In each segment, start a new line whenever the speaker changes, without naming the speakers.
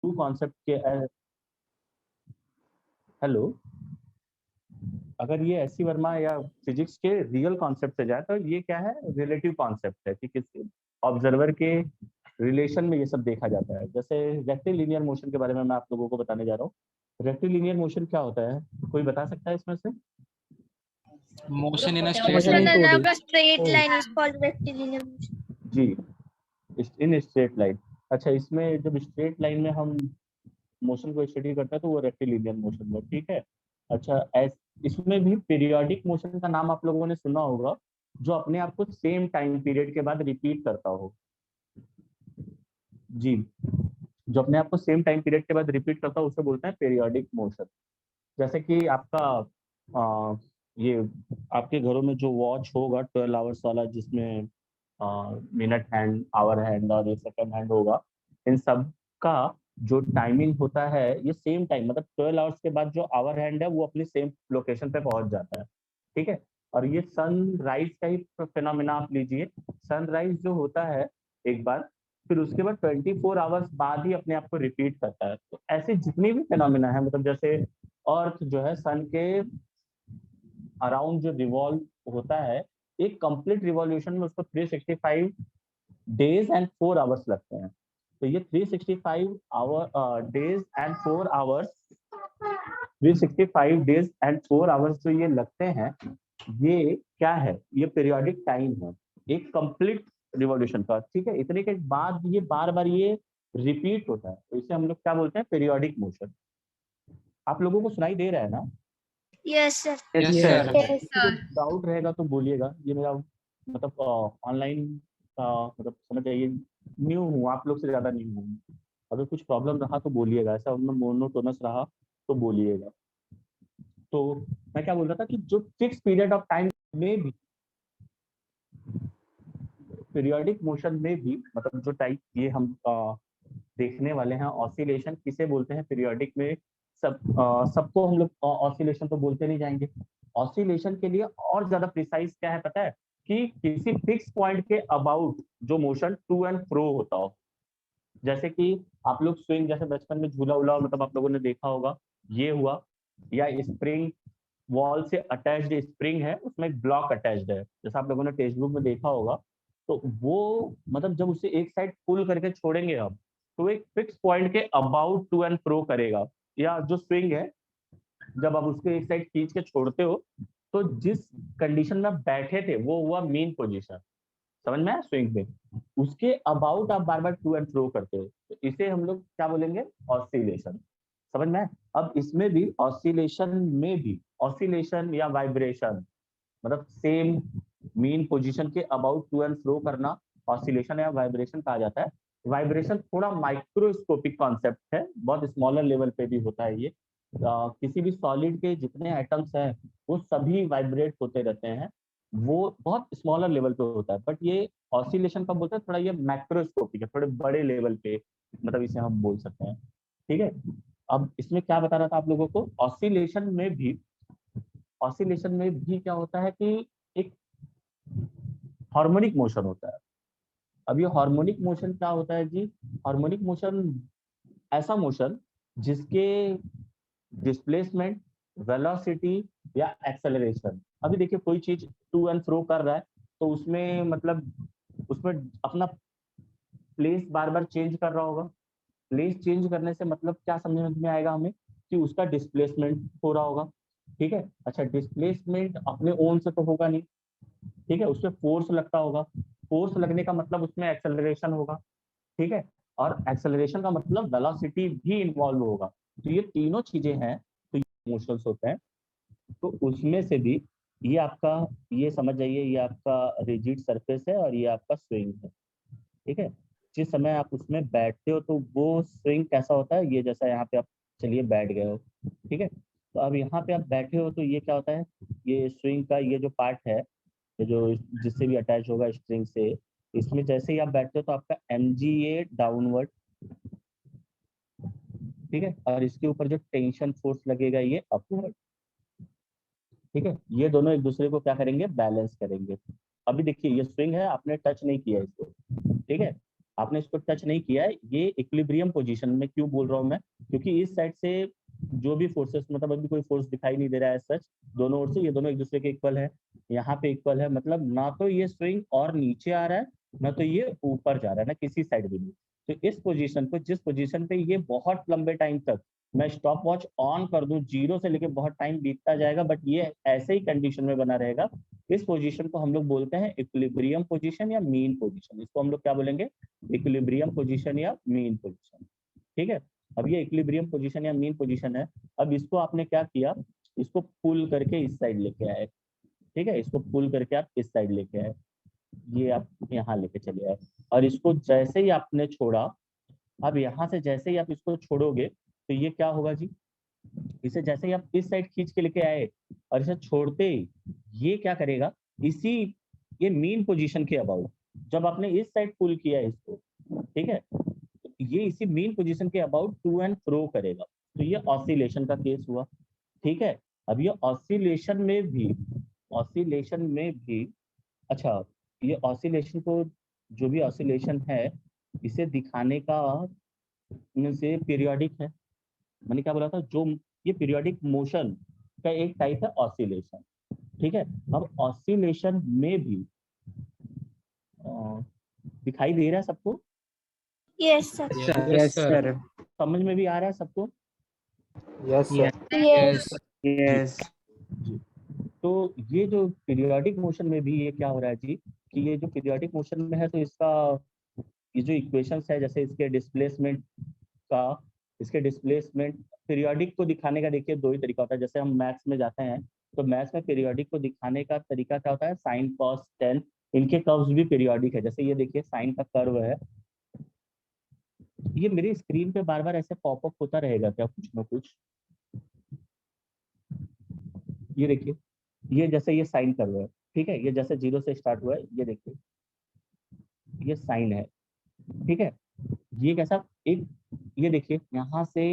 To concept के hello, अगर ये एस सी वर्मा या फिजिक्स के रियल कॉन्सेप्ट से जाए तो ये क्या है, रिलेटिव कॉन्सेप्ट है कि किसी ऑब्जर्वर के रिलेशन में ये सब देखा जाता है। जैसे रेक्टिलिनियर मोशन के बारे में मैं आप लोगों को बताने जा रहा हूँ। रेक्टिलिनियर मोशन क्या होता है, कोई बता सकता है इसमें से?
Motion in straight
Motion
line.
in a straight line is called rectilinear motion.
जी, इन स्ट्रेट लाइन। अच्छा, इसमें जब स्ट्रेट लाइन में हम मोशन को स्टडी करते हैं तो वो रेक्टिलिनियर मोशन में, ठीक है। अच्छा, इसमें भी पीरियोडिक मोशन का नाम आप लोगों ने सुना होगा, जो अपने आप को सेम टाइम पीरियड के बाद रिपीट करता हो। जी, जो अपने आप को सेम टाइम पीरियड के बाद रिपीट करता हो उसे बोलते हैं पीरियोडिक मोशन। जैसे कि आपका ये आपके घरों में जो वॉच होगा 12 आवर्स वाला, जिसमें मिनट हैंड, आवर हैंड और ये सेकंड हैंड होगा, इन सब का जो टाइमिंग होता है ये सेम टाइम, मतलब 12 आवर्स के बाद जो आवर हैंड है वो अपनी सेम लोकेशन पे पहुंच जाता है, ठीक है। और ये सनराइज का ही फिनोमेना आप लीजिए। सनराइज जो होता है एक बार, फिर उसके बाद 24 आवर्स बाद ही अपने आप को रिपीट करता है। तो ऐसे जितनी भी फिनोमेना है, मतलब जैसे अर्थ जो है सन के अराउंड जो रिवॉल्व होता है, एक कंप्लीट रिवॉल्यूशन में उसको 365 डेज एंड 4 आवर्स लगते हैं। तो ये 365 days and 4 hours, 365 days and 4 hours जो ये लगते हैं, ये क्या है, ये पीरियोडिक टाइम है एक कंप्लीट रिवॉल्यूशन का, ठीक है। इतने के बाद ये बार बार ये रिपीट होता है, तो इसे हम लोग क्या बोलते हैं, पीरियोडिक मोशन। आप लोगों को सुनाई दे रहा है ना?
Yes, sir.
Yes sir.
किसी को डाउट रहेगा तो बोलिएगा। ये मेरा मतलब ऑनलाइन मतलब समझ जाइए, न्यू हूँ, आप लोग से ज्यादा न्यू हूँ। अगर कुछ प्रॉब्लम रहा तो बोलिएगा, ऐसा मैं मोनोटोनस रहा तो बोलिएगा। तो मैं क्या बोल रहा था कि जो फिक्स पीरियड ऑफ टाइम में भी, पीरियोडिक मोशन में भी, मतलब जो टाइप ये हम देखने वाले हैं ऑसिलेशन किसे बोलते हैं पीरियोडिक में, सबको हम लोग ऑसिलेशन तो बोलते नहीं जाएंगे। ऑसिलेशन के लिए और ज्यादा प्रिसाइज क्या है पता है, कि किसी फिक्स पॉइंट के अबाउट जो मोशन टू एंड फ्रो होता हो। जैसे कि आप लोग स्विंग, जैसे बचपन में झूला उला मतलब आप लोगों ने देखा होगा, ये हुआ, या स्प्रिंग, वॉल से अटैच्ड स्प्रिंग है, उसमें एक ब्लॉक अटैच्ड है, जैसा आप लोगों ने टेक्स्ट बुक में देखा होगा। तो वो मतलब जब उसे एक साइड पुल करके छोड़ेंगे हम, तो एक फिक्स पॉइंट के अबाउट टू एंड फ्रो करेगा। या जो स्विंग है, जब आप उसको एक साइड खींच के छोड़ते हो, तो जिस कंडीशन में आप बैठे थे वो हुआ मीन पोजीशन, समझ में आया, स्विंग में उसके अबाउट आप बार बार टू एंड फ्रो करते हो, तो इसे हम लोग क्या बोलेंगे, ऑसिलेशन। समझ में आया? अब इसमें भी ऑसिलेशन में भी, ऑसिलेशन या वाइब्रेशन, मतलब सेम मीन पोजीशन के अबाउट टू एंड फ्रो करना ऑसिलेशन या वाइब्रेशन कहा जाता है। वाइब्रेशन थोड़ा माइक्रोस्कोपिक कॉन्सेप्ट है, बहुत स्मॉलर लेवल पे भी होता है ये। किसी भी सॉलिड के जितने एटम्स हैं वो सभी वाइब्रेट होते रहते हैं, वो बहुत स्मॉलर लेवल पे होता है। बट ये ऑसिलेशन का बोलते हैं थोड़ा ये मैक्रोस्कोपिक है, थोड़े बड़े लेवल पे, मतलब इसे हम बोल सकते हैं, ठीक है। अब इसमें क्या बता रहा था आप लोगों को, ऑसिलेशन में भी क्या होता है कि एक हार्मोनिक मोशन होता है। अब ये हार्मोनिक मोशन क्या होता है जी, हार्मोनिक मोशन ऐसा मोशन जिसके डिस्प्लेसमेंट, वेलोसिटी या एक्सेलरेशन, अभी देखिए कोई चीज टू एंड फ्रो कर रहा है तो उसमें मतलब उसमें अपना प्लेस बार बार चेंज कर रहा होगा। प्लेस चेंज करने से मतलब क्या समझ में आएगा हमें, कि उसका डिस्प्लेसमेंट हो रहा होगा, ठीक है। अच्छा, डिस्प्लेसमेंट अपने ओन से तो होगा नहीं, ठीक है, उसमें फोर्स लगता होगा, फोर्स लगने का मतलब उसमें एक्सेलरेशन होगा, ठीक है। और एक्सेलरेशन का मतलब वेलोसिटी भी इन्वॉल्व होगा। तो ये तीनों चीजें हैं, तो ये इमोशंस होते हैं। तो उसमें से भी ये आपका, ये समझ जाइए, ये आपका रिजिड सरफेस है और ये आपका स्विंग है, ठीक है। जिस समय आप उसमें बैठते हो तो वो स्विंग कैसा होता है, ये जैसा यहाँ पे आप चलिए बैठ गए हो, ठीक है। तो अब यहाँ पे आप बैठे हो तो ये क्या होता है, ये स्विंग का ये जो पार्ट है, ये जो जिससे भी अटैच होगा स्ट्रिंग से, इसमें जैसे ही आप बैठते हो तो आपका MGA डाउनवर्ड, ठीक है, और इसके ऊपर जो टेंशन फोर्स लगेगा ये अपवर्ड, ठीक है। ये दोनों एक दूसरे को क्या करेंगे, बैलेंस करेंगे। अभी देखिए ये स्विंग है, आपने टच नहीं किया इसको, ठीक है। आपने इसको टच नहीं किया है। ये इक्विलिब्रियम पोजीशन में क्यों बोल रहा हूँ मैं, क्योंकि इस साइड से जो भी फोर्सेस, मतलब अभी कोई फोर्स दिखाई नहीं दे रहा है सच, दोनों ओर से ये दोनों एक दूसरे के इक्वल है, यहाँ पे इक्वल है, मतलब ना तो ये स्विंग और नीचे आ रहा है, ना तो ये ऊपर जा रहा है, ना किसी साइड भी नहीं। तो इस पोजीशन को, जिस पोजीशन पे ये बहुत लंबे टाइम तक मैं स्टॉप वॉच ऑन कर दूं, जीरो से लेके बहुत टाइम बीतता जाएगा, बट ये ऐसे ही कंडीशन में बना रहेगा, इस पोजीशन को हम लोग बोलते हैं इक्विलिब्रियम पोजीशन या मीन पोजीशन। इसको हम लोग क्या बोलेंगे, इक्विलिब्रियम पोजीशन या मीन पोजीशन। ठीक है, अब ये इक्विलिब्रियम पोजीशन या मीन पोजीशन है। अब इसको आपने क्या किया, इसको पुल करके इस साइड लेके आए। ठीक है, इसको पुल करके आप इस साइड लेके आए, ये आप यहाँ लेके चले आए, और इसको जैसे ही आपने छोड़ा, अब यहाँ से जैसे ही आप इसको छोड़ोगे तो ये क्या होगा जी, इसे जैसे ही आप इस साइड खींच के लेके आए और इसे छोड़ते ही ये क्या करेगा, इसी ये मीन पोजीशन के अबाउट, जब आपने इस साइड पुल किया है इसको, ठीक है, ये इसी मीन पोजीशन के अबाउट टू एंड फ्रो करेगा। तो ये ऑसिलेशन का केस हुआ। ठीक है, अब ये ऑसिलेशन में भी अच्छा, ये ऑसिलेशन को, जो भी ऑसिलेशन है, इसे दिखाने का से पीरियोडिक है। मैंने क्या बोला था, जो ये पीरियोडिक मोशन का एक टाइप है ऑसिलेशन। ठीक है, अब ऑसिलेशन में भी दिखाई दे रहा है सबको,
यस सर।
Yes sir.
समझ में भी आ रहा है सबको?
Yes sir.
यस।
यस।
तो ये जो पीरियोडिक मोशन में भी ये क्या हो रहा है जी, कि ये जो पीरियोडिक मोशन में है, तो इसका ये जो इक्वेशंस है, जैसे इसके डिस्प्लेसमेंट पीरियोडिक को दिखाने का, देखिए दो ही तरीका होता है। जैसे हम मैथ्स में जाते हैं तो मैथ्स में पीरियोडिक को दिखाने का तरीका क्या होता है, साइन कॉस टेन, इनके कर्व्स भी पीरियोडिक है। जैसे ये देखिए साइन का कर्व है, ये मेरी स्क्रीन पे बार बार ऐसे पॉपअप होता रहेगा क्या, कुछ ना कुछ? ये देखिए, ये जैसे ये साइन कर्व है, ठीक है, ये जैसे जीरो से स्टार्ट हुआ है, ये देखिए ये साइन है। ठीक है, ये कैसा एक, ये देखिए यहाँ से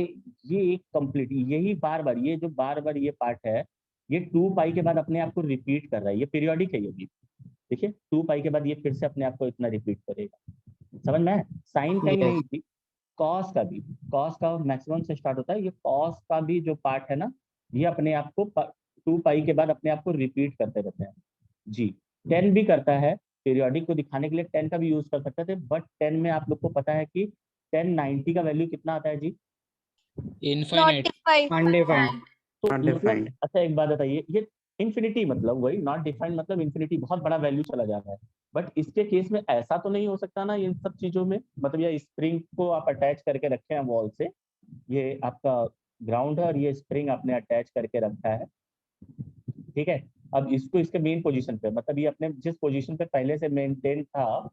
ये एक कंप्लीट, यही बार बार, ये जो बार बार ये पार्ट है, ये 2 पाई के बाद अपने आप को रिपीट कर रहा है, ये पीरियोडिक है ये भी। देखिए 2 पाई के बाद ये फिर से अपने आप को इतना रिपीट करेगा। समझ में? साइन का ही नहीं थी, कॉस का भी, कॉस का मैक्सिमम से स्टार्ट होता है, ये कॉस का भी जो पार्ट है ना, ये अपने आप को 2 पाई के बाद अपने आप को रिपीट करते रहते हैं जी। 10 भी करता है, पीरियोडिक को दिखाने के लिए 10 का भी यूज कर सकते थे, बट 10 में आप लोग को पता है कि 1090 का वैल्यू कितना आता है जी?
Not defined.
अनडिफाइंड।
तो
Not
मतलब
defined.
अच्छा एक बात बताइए, ये इन्फिनिटी मतलब वही, नॉट डिफाइंड मतलब इन्फिनिटी, बहुत बड़ा वैल्यू चला जा रहा है, बट इसके केस में ऐसा तो नहीं हो सकता ना इन सब चीजों में, मतलब ये स्प्रिंग को आप अटैच करके रखे हैं वॉल से, ये आपका ग्राउंड है और ये स्प्रिंग आपने अटैच करके रखा है। ठीक है, अब इसको इसके मेन पोजीशन पे, मतलब ये अपने जिस पोजीशन पे पहले से मेंटेन था,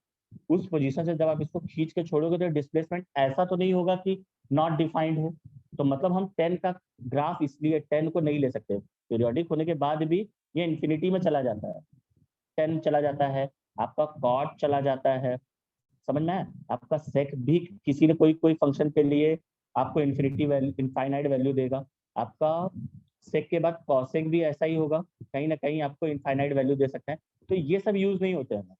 उस पोजीशन से जब आप इसको खींच के छोड़ोगे तो डिस्प्लेसमेंट ऐसा तो नहीं होगा कि नॉट डिफाइंड हो। तो मतलब हम 10 का ग्राफ इसलिए 10 को नहीं ले सकते, पीरियोडिक होने के बाद भी ये इन्फिनिटी में चला जाता है, 10 चला जाता है, आपका कॉट चला जाता है, समझ में आया? आपका सेक भी किसी ने कोई कोई फंक्शन के लिए आपको इन्फिनिटी वैल्यू, इनफाइनाइट वैल्यू देगा, आपका सेक के बाद कॉसेक भी ऐसा ही होगा, कहीं ना कहीं आपको इनफाइनाइट वैल्यू दे सकते हैं। तो ये सब यूज नहीं होते हैं,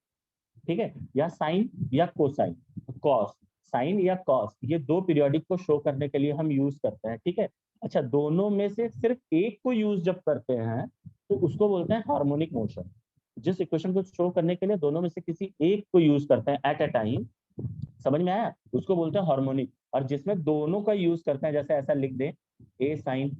ठीक है, या साइन या कोसाइन, कॉस, साइन या कॉस, ये दो पीरियोडिक को शो करने के लिए हम यूज करते हैं। ठीक है, अच्छा दोनों में से सिर्फ एक को यूज जब करते हैं तो उसको बोलते हैं हार्मोनिक मोशन। जिस इक्वेशन को शो करने के लिए दोनों में से किसी एक को यूज करते हैं एट अ टाइम, समझ में आया, उसको बोलते हैं हार्मोनिक। और जिसमें दोनों का यूज करते हैं, जैसे ऐसा लिख दें, A sine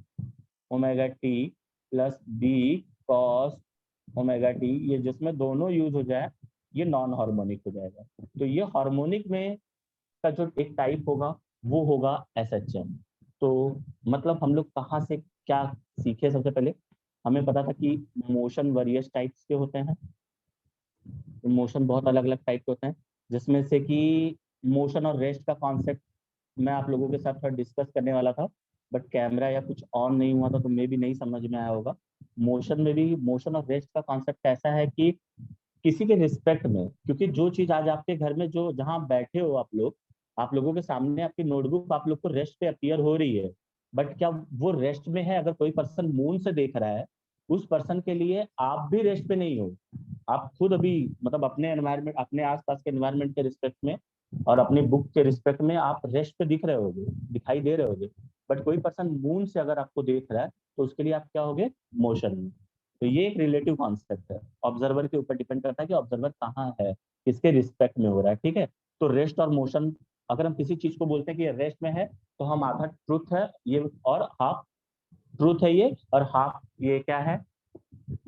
omega t plus B cos omega t, ये जिसमें दोनों यूज हो जाए, ये नॉन हार्मोनिक हो जाएगा। तो ये हार्मोनिक में का जो एक टाइप होगा वो होगा SHM। तो मतलब हम लोग कहाँ से क्या सीखे, सबसे पहले हमें पता था कि मोशन वेरियस टाइप्स के होते हैं, मोशन बहुत अलग अलग टाइप के होते हैं, जिसमें से कि मोशन और रेस्ट का कॉन्सेप्ट मैं आप लोगों के साथ थोड़ा डिस्कस करने वाला था, बट कैमरा या कुछ ऑन नहीं हुआ था तो मे भी नहीं समझ में आया होगा। मोशन में भी मोशन और रेस्ट का कॉन्सेप्ट ऐसा है कि किसी के रिस्पेक्ट में, क्योंकि जो चीज आज आपके घर में जो जहाँ आप बैठे हो आप लोग, आप लोगों के सामने आपकी नोटबुक आप लोग को रेस्ट पे अपीयर हो रही है, बट क्या वो रेस्ट में है? अगर कोई पर्सन मून से देख रहा है, उस पर्सन के लिए आप भी रेस्ट पे नहीं हो, आप खुद अभी मतलब अपने एनवायरमेंट, अपने आसपास के एनवायरमेंट के रिस्पेक्ट में और अपनी बुक के रिस्पेक्ट में आप रेस्ट पे दिख रहे होगे, दिखाई दे रहे होगे, बट कोई पर्सन मून से अगर आपको देख रहा है तो उसके लिए आप क्या होगे, मोशन में। तो ये एक रिलेटिव कॉन्सेप्ट है, ऑब्जर्वर के ऊपर डिपेंड करता है कि ऑब्जर्वर कहाँ है, किसके रिस्पेक्ट में हो रहा है, ठीक है। तो रेस्ट और मोशन, अगर हम किसी चीज को बोलते हैं कि ये रेस्ट में है, तो हम आधा ट्रुथ है ये और हाफ ट्रूथ है ये, और हाफ ये क्या है,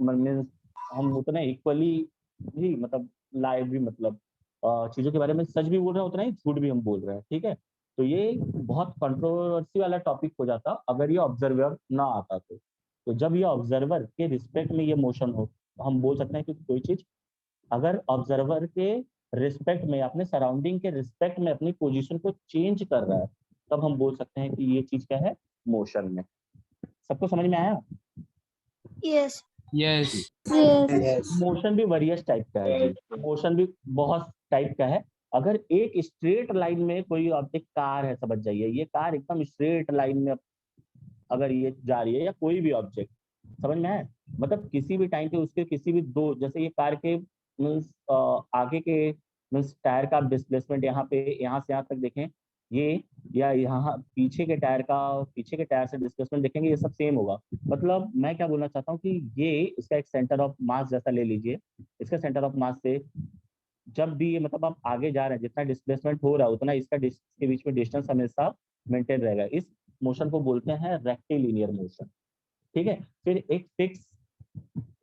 मीन्स हम उतना इक्वली भी मतलब लाइव भी मतलब चीजों के बारे में सच भी बोल रहे हैं उतना ही झूठ भी हम बोल रहे हैं, ठीक है। तो ये बहुत कंट्रोवर्सी वाला टॉपिक हो जाता अगर ये ऑब्जर्वर ना आता तो जब ये ऑब्जर्वर के रिस्पेक्ट में ये मोशन हो तो हम बोल सकते हैं कि कोई चीज अगर ऑब्जर्वर के रिस्पेक्ट में, अपने सराउंडिंग के रिस्पेक्ट में अपनी पोजीशन को चेंज कर रहा है, तब हम बोल सकते हैं कि ये चीज क्या है, मोशन में। सबको समझ में आया?
Yes.
Yes.
Yes.
Yes.
Motion भी वेरियस टाइप का है जी, मोशन भी बहुत टाइप का है। अगर एक स्ट्रेट लाइन में कोई ऑब्जेक्ट, कार है समझ जाइए, ये कार एकदम स्ट्रेट लाइन में अगर ये जा रही है, या कोई भी ऑब्जेक्ट, समझ में है, मतलब किसी भी टाइम पे उसके किसी भी दो, जैसे ये कार के मीन्स आगे के मीन्स टायर का डिस्प्लेसमेंट यहाँ पे, यहाँ से यहाँ तक देखें ये, या यहाँ पीछे के टायर का, पीछे के टायर से डिस्प्लेसमेंट देखेंगे, ये सब सेम होगा। मतलब मैं क्या बोलना चाहता हूँ कि ये इसका एक सेंटर ऑफ मास जैसा ले लीजिए, इसका सेंटर ऑफ मास से जब भी ये मतलब आप आगे जा रहे हैं, जितना डिस्प्लेसमेंट हो रहा है उतना इसका के बीच में डिस्टेंस हमेशा मेंटेन रहेगा। इस मोशन को बोलते हैं रेक्टिलिनियर मोशन, ठीक है। फिर एक फिक्स,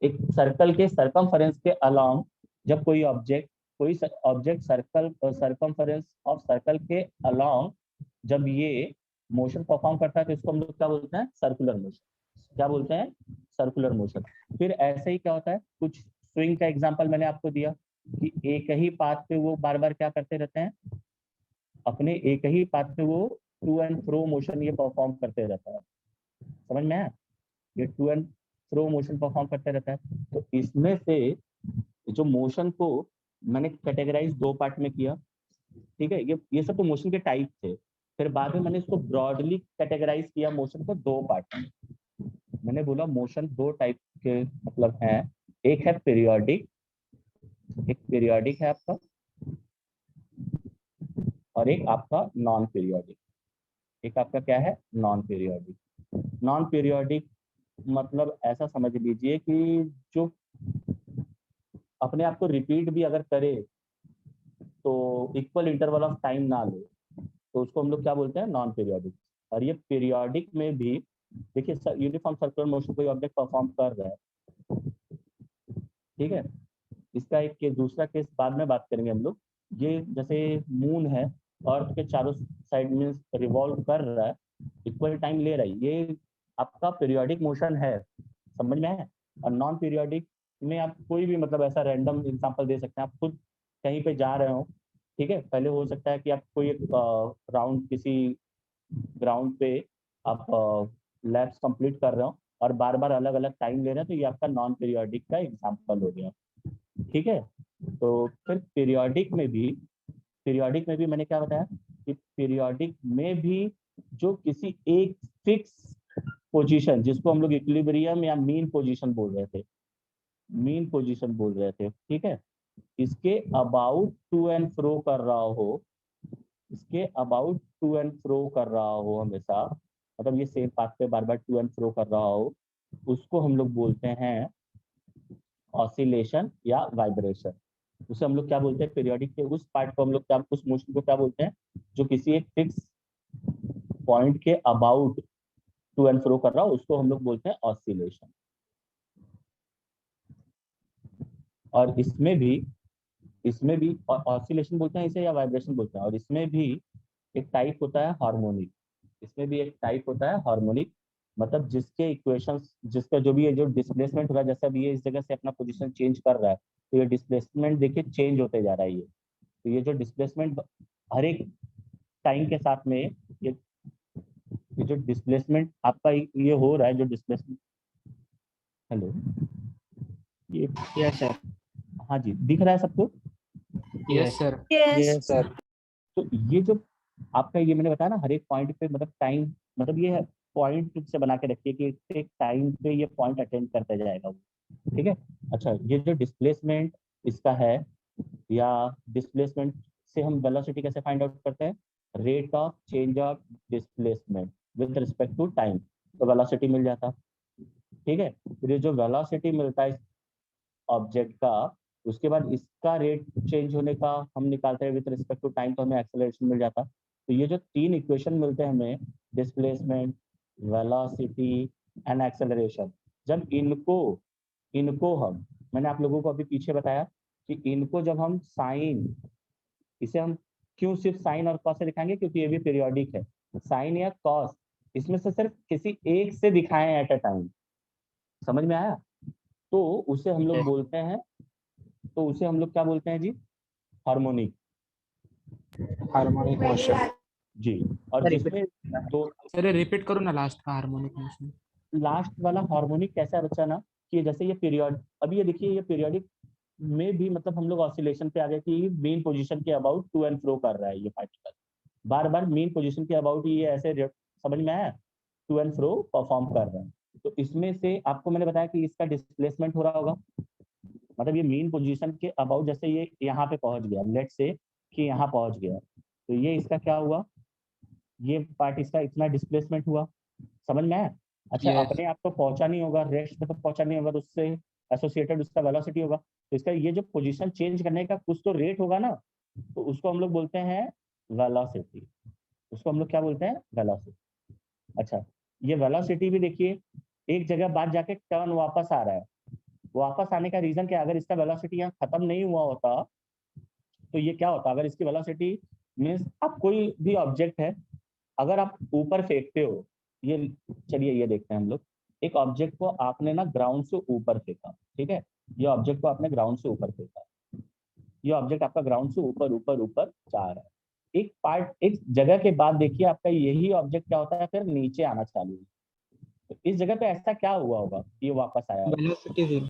एक सर्कल के सरकमफेरेंस के अलोंग जब कोई ऑब्जेक्ट, कोई object circle, circumference of circle के अलोंग जब ये मोशन परफॉर्म करता है तो इसको हम लोग क्या बोलते हैं, सर्कुलर मोशन। क्या बोलते हैं, सर्कुलर मोशन। फिर ऐसे ही क्या होता है, कुछ स्विंग का एग्जांपल मैंने आपको दिया कि एक ही पाथ पे वो बार बार क्या करते रहते हैं, अपने एक ही पाथ पे वो टू एंड फ्रो मोशन ये परफॉर्म करते रहता है, समझ में है, ये to and fro motion perform करते रहता है। तो इसमें से जो मोशन को मैंने कैटेगराइज दो पार्ट में किया, ठीक है, ये सब तो मोशन के टाइप थे। फिर बाद में मैंने इसको ब्रॉडली कैटेगराइज किया मोशन को दो पार्ट में। मैंने बोला मोशन दो टाइप के मतलब है, एक है पीरियोडिक, एक पीरियोडिक है आपका, और एक आपका नॉन पीरियोडिक। एक आपका क्या है, नॉन पीरियोडिक। नॉन पीरियोडिक मतलब ऐसा समझ लीजिए कि जो अपने आप को रिपीट भी अगर करे तो इक्वल इंटरवल ऑफ टाइम ना ले, तो उसको हम लोग क्या बोलते हैं, नॉन पीरियोडिक। और ये पीरियोडिक में भी देखिए यूनिफॉर्म सर्कुलर मोशन कोई ऑब्जेक्ट परफॉर्म कर रहा है, ठीक है। इसका एक केस, दूसरा केस बाद में बात करेंगे हम लोग। ये जैसे मून है अर्थ के चारों साइड में रिवॉल्व कर रहा है, इक्वल टाइम ले रहा है, ये आपका पीरियोडिक मोशन है, समझ में है। और नॉन पीरियोडिक में आप कोई भी मतलब ऐसा रैंडम एग्जांपल दे सकते हैं, आप खुद कहीं पे जा रहे हो, ठीक है, पहले हो सकता है कि आप कोई एक राउंड किसी ग्राउंड पे आप लैप्स कंप्लीट कर रहे हो और बार बार अलग अलग टाइम ले रहे हैं, तो ये आपका नॉन पीरियोडिक का एग्जांपल हो गया, ठीक है। तो फिर पीरियोडिक में भी मैंने क्या बताया कि पीरियोडिक में भी जो किसी एक फिक्स पोजीशन, जिसको हम लोग इक्विलिब्रियम या मीन पोजीशन बोल रहे थे, मीन पोजीशन बोल रहे थे, ठीक है, इसके अबाउट टू एंड फ्रो कर रहा हो, इसके अबाउट टू एंड फ्रो कर रहा हो हमेशा, मतलब ये सेम पाथ पे बार बार टू एंड फ्रो कर रहा हो, उसको हम लोग बोलते हैं ऑसिलेशन या वाइब्रेशन। उसे हम लोग क्या बोलते हैं, पीरियोडिक के उस पार्ट को हम लोग क्या, उस मोशन को क्या बोलते हैं जो किसी एक फिक्स पॉइंट के अबाउट टू एंड फ्रो कर रहा हो, उसको हम लोग बोलते हैं ऑसिलेशन। और इसमें भी ऑसिलेशन बोलते हैं इसे या वाइब्रेशन बोलते हैं। और इसमें भी एक टाइप होता है हार्मोनिक, इसमें भी एक टाइप होता है हार्मोनिक, मतलब जिसके इक्वेशंस, जिसका जो भी ये जो डिस्प्लेसमेंट हो रहा है, जैसे अभी ये इस जगह से अपना पोजीशन चेंज कर रहा है, तो ये डिस्प्लेसमेंट देखिए चेंज होते जा रहा है ये। तो ये जो डिस्प्लेसमेंट हर एक टाइम के साथ में ये जो डिस्प्लेसमेंट आपका ये हो रहा है, जो डिस्प्लेसमेंट, हेलो, ये,
Yes, sir.
हाँ जी, दिख रहा है सबको?
Yes, sir.
Yes.
Yes, sir.
तो ये जो आपका ये मैंने बताया ना, हर एक पॉइंट पे मतलब टाइम, मतलब ये पॉइंट से बना के रखिए कि एक टाइम पे ये पॉइंट अटेंड करते जाएगा वो, ठीक है। अच्छा, ये जो डिस्प्लेसमेंट इसका है, या डिस्प्लेसमेंट से हम वेलोसिटी कैसे फाइंड आउट करते हैं? Rate of change of displacement with respect to time, तो वेलोसिटी मिल जाता। ठीक है, फिर ये जो वेलोसिटी मिलता है ऑब्जेक्ट का, उसके बाद इसका रेट चेंज होने का हम निकालते हैं विद रिस्पेक्ट टू टाइम, तो हमें एक्सेलरेशन मिल जाता। तो ये जो तीन इक्वेशन मिलते हैं हमें, डिस्प्लेसमेंट, वेलोसिटी एंड एक्सेलरेशन, जब इनको इनको हम, मैंने आप लोगों को अभी पीछे बताया कि इनको जब हम साइन, इसे हम क्यों सिर्फ साइन और कॉस से दिखाएंगे, क्योंकि ये भी पीरियोडिक है। साइन या कॉस इसमें से सिर्फ किसी एक से दिखाएं एट अ टाइम, समझ में आया? तो उसे हम लोग बोलते हैं, तो उसे हम लोग क्या बोलते हैं जी? हार्मोनिक।
Harmonic motion.
जी, और जिसमें दो,
सर रिपीट करो ना लास्ट का, हार्मोनिक मोशन।
लास्ट वाला हार्मोनिक कैसा है बच्चा ना, कि जैसे ये पीरियड, अभी ये देखिए ये पीरियोडिक में भी मतलब हम लोग ऑसिलेशन पे आ गए कि मेन पोजीशन के अबाउट टू एंड फ्रो कर रहा है ये पार्टिकल, बार बार मेन पोजीशन के अबाउट ही ये ऐसे समझ में आया, टू एंड फ्रो परफॉर्म कर रहे हैं। तो इसमें से आपको मैंने बताया कि इसका डिस्प्लेसमेंट हो रहा होगा, मतलब ये मेन पोजीशन के अबाउट, जैसे ये यहाँ पे पहुंच गया, लेट से कि यहाँ पहुंच गया, तो ये इसका क्या हुआ, ये पार्ट इसका इतना डिस्प्लेसमेंट हुआ, समझ में आया? अच्छा,
Yes.
अपने आप तो पहुंचा नहीं होगा, रेस्ट में तो पहुंचा नहीं होगा, तो उससे एसोसिएटेड उसका वेलोसिटी होगा, तो इसका ये जो पोजीशन चेंज करने का कुछ तो रेट होगा ना, तो उसको हम लोग बोलते हैं वेलोसिटी, उसको हम लोग क्या बोलते हैं? वेलोसिटी। अच्छा, ये वेलोसिटी भी देखिए एक जगह बाद जाके टर्न वापस आ रहा है, वापस आने का रीजन क्या है? अगर इसका वेलोसिटी यहाँ खत्म नहीं हुआ होता तो ये क्या होता? अगर इसकी वेलोसिटी मीन्स, आप कोई भी ऑब्जेक्ट है, अगर आप ऊपर फेंकते हो, ये चलिए ये देखते हैं हम लोग, एक ऑब्जेक्ट को आपने ना ग्राउंड से ऊपर फेंका, ठीक है, ये ऑब्जेक्ट को आपने ग्राउंड से ऊपर फेंका, ये ऑब्जेक्ट आपका ग्राउंड से ऊपर ऊपर ऊपर जा रहा है, एक पार्ट, एक जगह के बाद देखिए आपका यही ऑब्जेक्ट क्या होता है, फिर नीचे आना चालू है, तो इस जगह पे ऐसा क्या हुआ होगा, ये वापस आया होगा,
वेलोसिटी जीरो।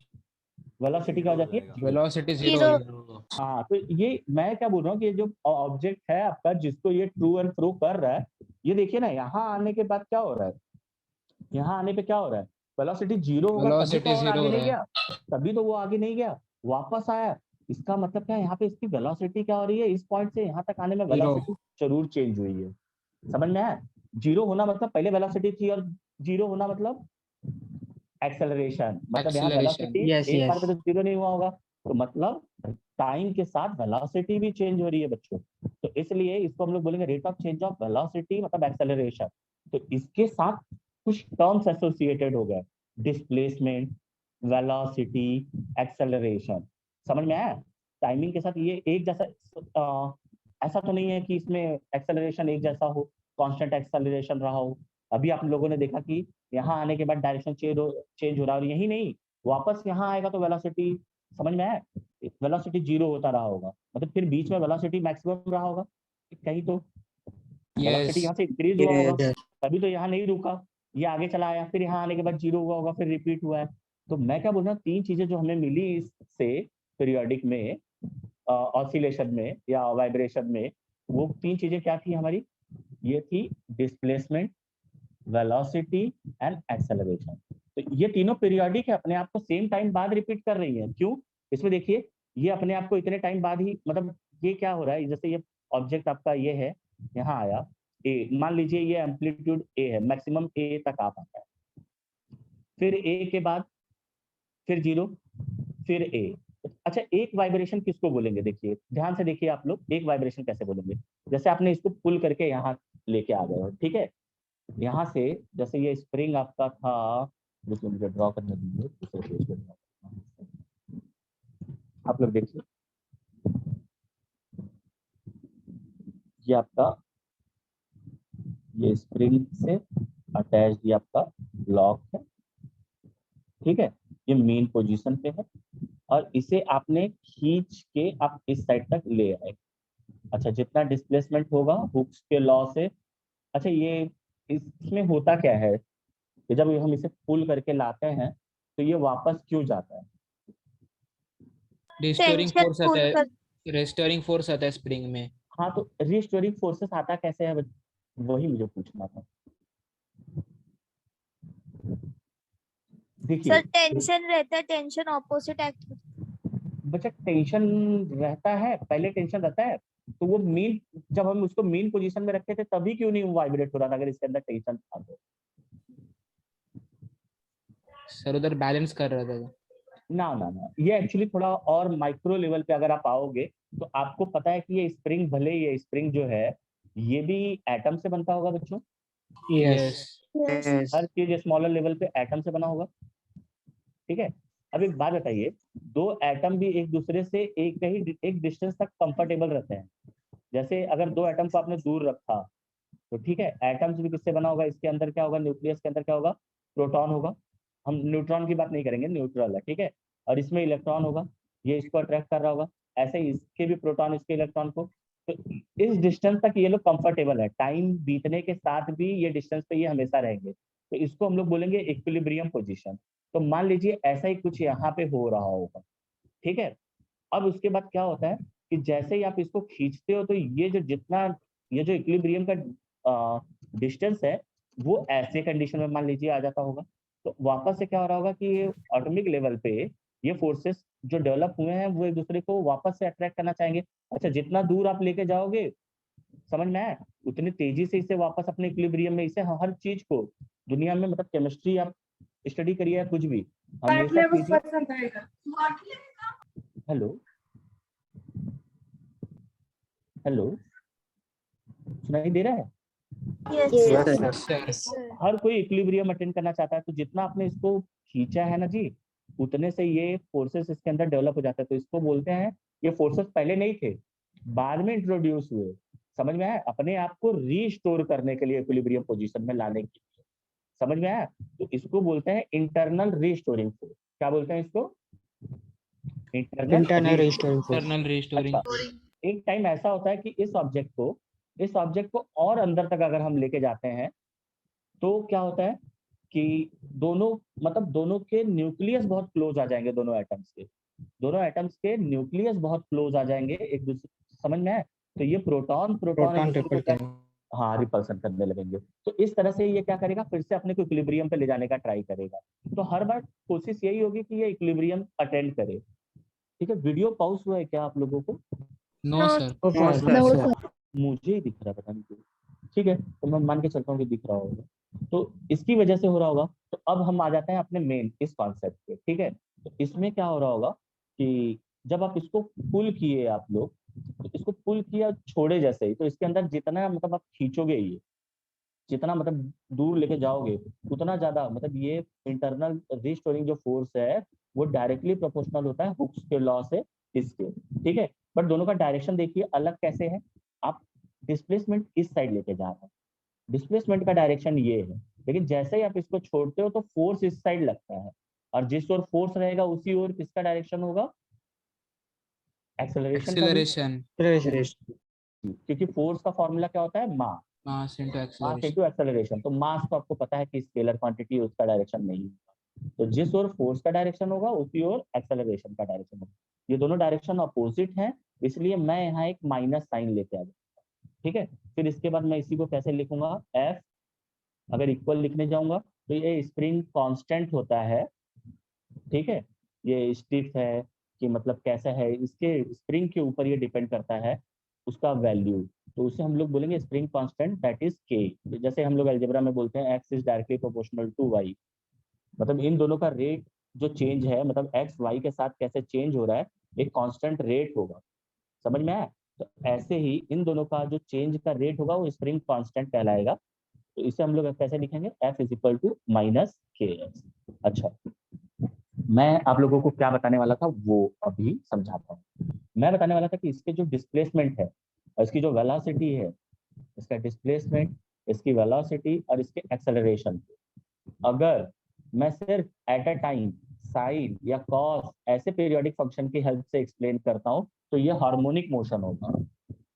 वेलोसिटी क्या हो जाती है?
Velocity zero.
जीरो।
हाँ, तो ये मैं क्या बोल रहा हूँ कि ये जो ऑब्जेक्ट है आपका, जिसको ये ट्रू एंड फ्रो कर रहा है, ये देखिए ना यहाँ आने के बाद क्या हो रहा है, यहाँ आने पे क्या हो रहा है, वेलोसिटी जीरो होगा तभी तो
वेलोसिटी
और
जीरो
आगे
हो
नहीं
रहा है।
गया, तभी तो वो आगे नहीं गया, वापस आया, इसका मतलब क्या है, यहाँ पे इसकी वेलोसिटी क्या हो रही है, इस पॉइंट से यहाँ तक आने में
जीरो।
वेलोसिटी जरूर चेंज हुई है, समझ में आया? जीरो होना मतलब पहले वेलोसिटी थी, और जीरो होना मतलब एक्सेलरेशन, मतलब यहाँ
एक्सेलरेशन।
वेलोसिटी
यस
एक बार
यस।
पे तो जीरो नहीं हुआ होगा, तो मतलब टाइम के साथ वेलोसिटी भी चेंज हो रही है बच्चों, तो इसलिए इसको हम लोग बोलेंगे rate of change of velocity, मतलब एक्सेलरेशन। तो इसके साथ कुछ टर्म्स एसोसिएटेड हो गए, डिस्प्लेसमेंट, वेलोसिटी, एक्सेलरेशन, समझ में आया? टाइमिंग के साथ ये एक जैसा, ऐसा तो नहीं है कि इसमें एक्सेलरेशन एक जैसा हो, कांस्टेंट एक्सेलरेशन रहा हो, अभी आप लोगों ने देखा कि यहाँ आने के बाद डायरेक्शन चेंज हो रहा है, और यही नहीं, वापस यहाँ आएगा तो वेलोसिटी, समझ में आया, वेलोसिटी जीरो होता रहा होगा, मतलब फिर बीच में वेलोसिटी मैक्सिमम रहा होगा कहीं, तो वेलोसिटी
यस।
यहाँ से इंक्रीज हुआ होगा, तभी तो यहाँ नहीं रुका, ये आगे चला आया, फिर यहाँ आने के बाद जीरो हुआ होगा, फिर रिपीट हुआ है। तो मैं क्या बोल रहा हूँ, तीन चीजें जो हमें मिली इससे पीरियोडिक में, ऑसिलेशन में या वाइब्रेशन में, वो तीन चीजें क्या थी हमारी? ये थी डिस्प्लेसमेंट, वेलोसिटी एंड एक्सेलरेशन। तो ये तीनों पीरियोडिक है, अपने आप को सेम टाइम बाद रिपीट कर रही है, क्यों? इसमें देखिए ये अपने आप को इतने टाइम बाद ही, मतलब ये क्या हो रहा है, जैसे ये ऑब्जेक्ट आपका ये है, यहाँ आया ए, मान लीजिए ये एम्पलीट्यूड ए है, मैक्सिमम ए तक आ पाता है, फिर ए के बाद फिर जीरो, फिर ए। अच्छा, एक वाइब्रेशन किसको बोलेंगे? देखिए ध्यान से देखिए आप लोग, एक वाइब्रेशन कैसे बोलेंगे, जैसे आपने इसको पुल करके यहाँ लेके आ गए हो, ठीक है, यहाँ से जैसे ये स्प्रिंग आपका था, जिसको मुझे ड्रॉ करने दीजिए, दूसरे पेज पे draw करता हूं। आप लोग देखिए, ये आपका ये स्प्रिंग से अटैच ये आपका ब्लॉक है, ठीक है, ये मेन पोजीशन पे है, और इसे आपने खींच के आप इस साइड तक ले आए। अच्छा, जितना डिस्प्लेसमेंट होगा हुक्स के लॉ से, अच्छा ये इसमें होता क्या है कि जब हम इसे पुल करके लाते हैं तो ये वापस क्यों जाता है?
रिस्टोरिंग
टेंशन
फोर्स आता
पुल
है।
कर।
रिस्टोरिंग फोर्स आता है स्प्रिंग में।
हाँ, तो रिस्टोरिंग फोर्सेस आता कैसे है, वही मुझे पूछना था।
सर
देखिए
टेंशन रहता है, टेंशन ऑपोजिट एक्ट।
बच्चा, टेंशन रहता है, पहले टेंशन रहता है, तो वो मीन, जब हम उसको मीन पोजीशन में रखे थे तभी क्यों नहीं वाइब्रेट हो रहा था अगर इसके अंदर टेंशन था तो?
सर उधर बैलेंस कर रहा था।
ना ना ना, ये एक्चुअली थोड़ा और माइक्रो लेवल पे अगर आप आओगे तो आपको पता है कि ये स्प्रिंग, भले ये स्प्रिंग जो है ये भी एटम से बनता होगा बच्चों।
यस।
Yes.
हर चीज स्मॉलर लेवल पे एटम से बना होगा, ठीक है। अब एक बात बताइए, दो एटम भी एक दूसरे से एक डिस्टेंस तक कंफर्टेबल रहते हैं। जैसे अगर दो एटम को आपने दूर रखा तो ठीक है, एटम्स भी किससे बना होगा, इसके अंदर क्या होगा, न्यूक्लियस के अंदर क्या होगा, प्रोटॉन होगा। हम न्यूट्रॉन की बात नहीं करेंगे, न्यूट्रल है, ठीक है। और इसमें इलेक्ट्रॉन होगा, ये इसको अट्रैक्ट कर रहा होगा, ऐसे ही इसके भी प्रोटॉन इसके इलेक्ट्रॉन को। तो इस डिस्टेंस तक ये लोग कंफर्टेबल है, टाइम बीतने के साथ भी ये डिस्टेंस पे ये हमेशा रहेंगे, तो इसको हम लोग बोलेंगे इक्विलिब्रियम पोजीशन। तो मान लीजिए ऐसा ही कुछ यहाँ पे हो रहा होगा, ठीक है। अब उसके बाद क्या होता है कि जैसे ही आप इसको खींचते हो तो ये जो जितना, ये जो इक्विलिब्रियम का डिस्टेंस है वो ऐसे कंडीशन में मान लीजिए आ जाता होगा। तो वापस से क्या हो रहा होगा कि ये एटॉमिक लेवल पे ये फोर्सेस जो डेवलप हुए हैं वो एक दूसरे को वापस से अट्रैक्ट करना चाहेंगे। अच्छा, जितना दूर आप लेके जाओगे, समझ में आया, उतनी तेजी से इसे वापस अपने इक्विलिब्रियम में, इसे हर चीज को दुनिया में, मतलब केमिस्ट्री आप स्टडी करिए या कुछ भी, हमेशा चीजें। हेलो हेलो, सुनाई दे रहा है?
Yes.
Yes sir.
Sir.
हर कोई इक्विलिब्रियम अटेंड करना चाहता है, तो जितना आपने इसको खींचा है ना जी, उतने से ये फोर्सेस इसके अंदर डेवलप हो जाता है। तो इसको बोलते हैं, ये फोर्सेस पहले नहीं थे, बाद में इंट्रोड्यूस हुए। समझ में आया, अपने आप को रीस्टोर करने के लिए, इक्विलिब्रियम पोजीशन में लाने के लिए। समझ में आया, तो इसको बोलते हैं इंटरनल रीस्टोरिंग फोर्स। क्या बोलते हैं इसको?
Internal
restoring.
रिस्टोरिंग।
अच्छा, एक टाइम ऐसा होता है कि इस ऑब्जेक्ट को और अंदर तक अगर हम लेके जाते हैं तो क्या होता है कि दोनों, मतलब दोनों के न्यूक्लियस बहुत क्लोज आ जाएंगे, दोनों एटम्स के न्यूक्लियस बहुत क्लोज आ जाएंगे एक दूसरे, समझ में है। तो ये प्रोटॉन प्रोटॉन एक दूसरे को क्या, हाँ, रिपल्सन करने लगेंगे। तो इस तरह से ये क्या करेगा, फिर से अपने को इक्विलिब्रियम पे ले जाने का ट्राई करेगा। तो हर बार कोशिश यही होगी कि ये इक्विलिब्रियम अटेंड करे, ठीक है। वीडियो पॉज हुआ है क्या आप लोगों को?
No
No.
Sir.
No. Sir.
मुझे ही दिख रहा है, पता नहीं क्यों। ठीक है, तो मैं मान के चलता हूँ कि दिख रहा होगा, तो इसकी वजह से हो रहा होगा। तो अब हम आ जाते हैं अपने मेन इस कॉन्सेप्ट पे, ठीक है। तो इसमें क्या हो रहा होगा कि जब आप इसको पुल किए आप लोग, तो इसको पुल किया छोड़े जैसे ही, तो इसके अंदर जितना मतलब आप खींचोगे, ये जितना मतलब दूर लेके जाओगे उतना ज्यादा, मतलब ये इंटरनल रिस्टोरिंग जो फोर्स है वो डायरेक्टली प्रोपोर्शनल होता है हुक्स के लॉ से इसके, ठीक है। बट दोनों का डायरेक्शन देखिए अलग कैसे है। आप डिस्प्लेसमेंट इस साइड लेके जा रहे हैं, डिस्प्लेसमेंट का डायरेक्शन ये है, लेकिन जैसे ही आप इसको छोड़ते हो तो फोर्स इस साइड लगता है, और जिस ओर फोर्स रहेगा उसी ओर किसका डायरेक्शन होगा, एक्सेलरेशन का भी।
एक्सेलरेशन।
क्योंकि फोर्स का फॉर्मूला क्या होता है, mass,
mass into
mass
acceleration.
Into acceleration. तो मास तो आपको पता है कि स्केलर क्वांटिटी है, उसका डायरेक्शन नहीं होगा। तो जिस ओर फोर्स का डायरेक्शन होगा उसी ओर एक्सेलरेशन का डायरेक्शन होगा। ये दोनों डायरेक्शन अपोजिट हैं, इसलिए मैं यहाँ एक माइनस साइन लेके आ जाऊंगा, ठीक है। फिर इसके बाद मैं इसी को कैसे लिखूंगा, एफ, अगर इक्वल लिखने जाऊंगा तो ये स्प्रिंग कांस्टेंट होता है, ठीक है। ये स्टिफ है कि मतलब कैसा है, इसके स्प्रिंग के ऊपर ये डिपेंड करता है उसका वैल्यू। तो उसे हम लोग बोलेंगे स्प्रिंग कांस्टेंट, दैट इज के। जैसे हम लोग अलजेब्रा में बोलते हैं x is directly proportional to y, मतलब इन दोनों का रेट जो चेंज है, मतलब एक्स वाई के साथ कैसे चेंज हो रहा है, एक कांस्टेंट रेट होगा। समझ में आया? तो ऐसे ही इन दोनों का जो चेंज का रेट होगा वो स्प्रिंग कांस्टेंट कहलाएगा। तो इसे हम लोग कैसे लिखेंगे, f is equal to minus k x. अच्छा, मैं आप लोगों को क्या बताने वाला था वो अभी समझाता हूँ। मैं बताने वाला था कि इसके जो डिस्प्लेसमेंट है और इसकी जो वेलोसिटी है, इसका डिस्प्लेसमेंट, इसकी वेलोसिटी और इसके एक्सेलरेशन, अगर मैं सिर्फ एट अ टाइम साइन या कॉस ऐसे पीरियोडिक फंक्शन की हेल्प से एक्सप्लेन करता हूँ तो ये हार्मोनिक मोशन होगा।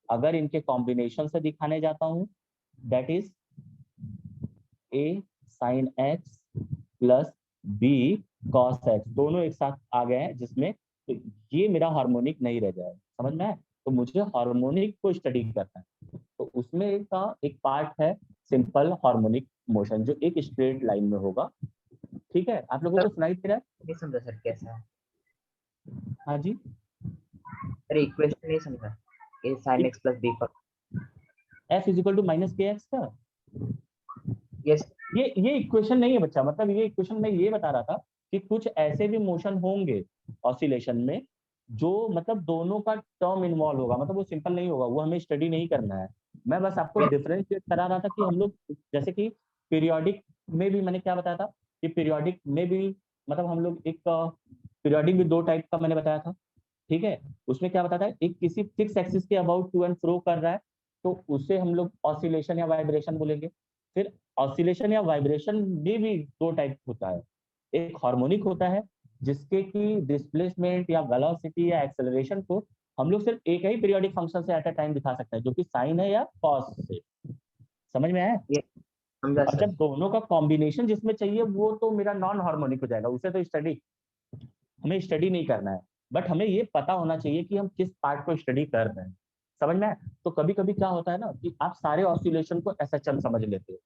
अगर इनके कॉम्बिनेशन से दिखाने जाता हूँ, that is a sine x plus B cos x, दोनों एक साथ आ गए हैं जिसमें, तो ये मेरा हार्मोनिक नहीं रह जाएगा। समझ में आया? तो मुझे हार्मोनिक को स्टडी करना है, तो उसमें का एक पार्ट है सिंपल हार्मोनिक मोशन जो एक स्ट्रेट लाइन में होगा, ठीक है। आप लोगों को सुनाई दे रहा है?
नहीं समझा सर कैसा है?
हाँ जी,
अरे इक्वेशन नहीं समझा।
A sin x plus b for
f is equal to minus k x का।
yes
ये इक्वेशन नहीं है बच्चा, मतलब ये इक्वेशन मैं ये बता रहा था कि कुछ ऐसे भी मोशन होंगे ऑसिलेशन में जो मतलब दोनों का टर्म इन्वॉल्व होगा, मतलब वो सिंपल नहीं होगा, वो हमें स्टडी नहीं करना है। मैं बस आपको डिफरेंशिएट करा रहा था कि हम लोग जैसे कि पीरियोडिक में भी मैंने क्या बताया था कि पीरियोडिक में भी मतलब हम लोग एक पीरियोडिक भी दो टाइप का मैंने बताया था, ठीक है। उसमें क्या बताता है, एक किसी फिक्स एक्सिस के अबाउट टू एंड फ्रो कर रहा है तो उसे हम लोग ऑसिलेशन या वाइब्रेशन बोलेंगे। फिर ऑसिलेशन या वाइब्रेशन में भी दो टाइप होता है, एक हार्मोनिक होता है जिसके कि डिस्प्लेसमेंट या वेलोसिटी या एक्सेलरेशन को हम लोग सिर्फ एक ही पीरियोडिक फंक्शन से एट अ टाइम दिखा सकते हैं, जो कि साइन है या कॉस से। समझ में आया?
समझा
और
सर
जब दोनों का कॉम्बिनेशन जिसमें चाहिए वो तो मेरा नॉन हार्मोनिक हो जाएगा, उसे तो स्टडी हमें स्टडी नहीं करना है, बट हमें ये पता होना चाहिए कि हम किस पार्ट को स्टडी कर रहे हैं। समझ में आया? तो कभी कभी क्या होता है ना कि आप सारे ऑसिलेशन को एसएचएम समझ लेते हो,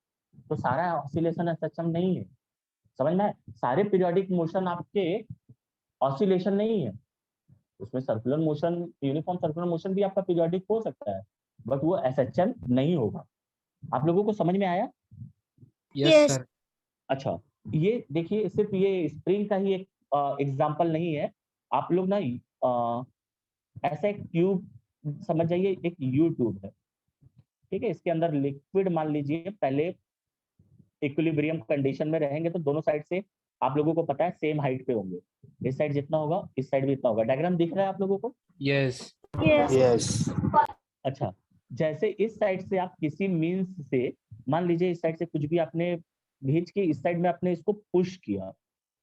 तो सारा ऑसिलेशन एसएचएम नहीं है। समझ में आया? सारे पीरियोडिक मोशन आपके ऑसिलेशन नहीं है, उसमें circular motion, uniform circular motion भी आपका पीरियोडिक हो सकता है, बट वो एसएचएम नहीं होगा। आप लोगों को समझ में आया?
Yes, sir.
अच्छा, ये देखिए सिर्फ ये स्प्रिंग का ही एक एग्जाम्पल नहीं है। आप लोग ना ऐसा एक ट्यूब समझ जाइए, एक यू ट्यूब है, ठीक है। इसके अंदर लिक्विड मान लीजिए, पहले इक्विलिब्रियम कंडीशन में रहेंगे तो दोनों साइड से आप लोगों को पता है सेम हाइट पे होंगे, इस साइड जितना होगा इस साइड भी इतना होगा। डायग्राम दिख रहा है आप लोगों को?
Yes.
yes
अच्छा, जैसे इस साइड से आप किसी मीन्स से मान लीजिए इस साइड से कुछ भी आपने खींच के इस साइड में आपने इसको पुश किया,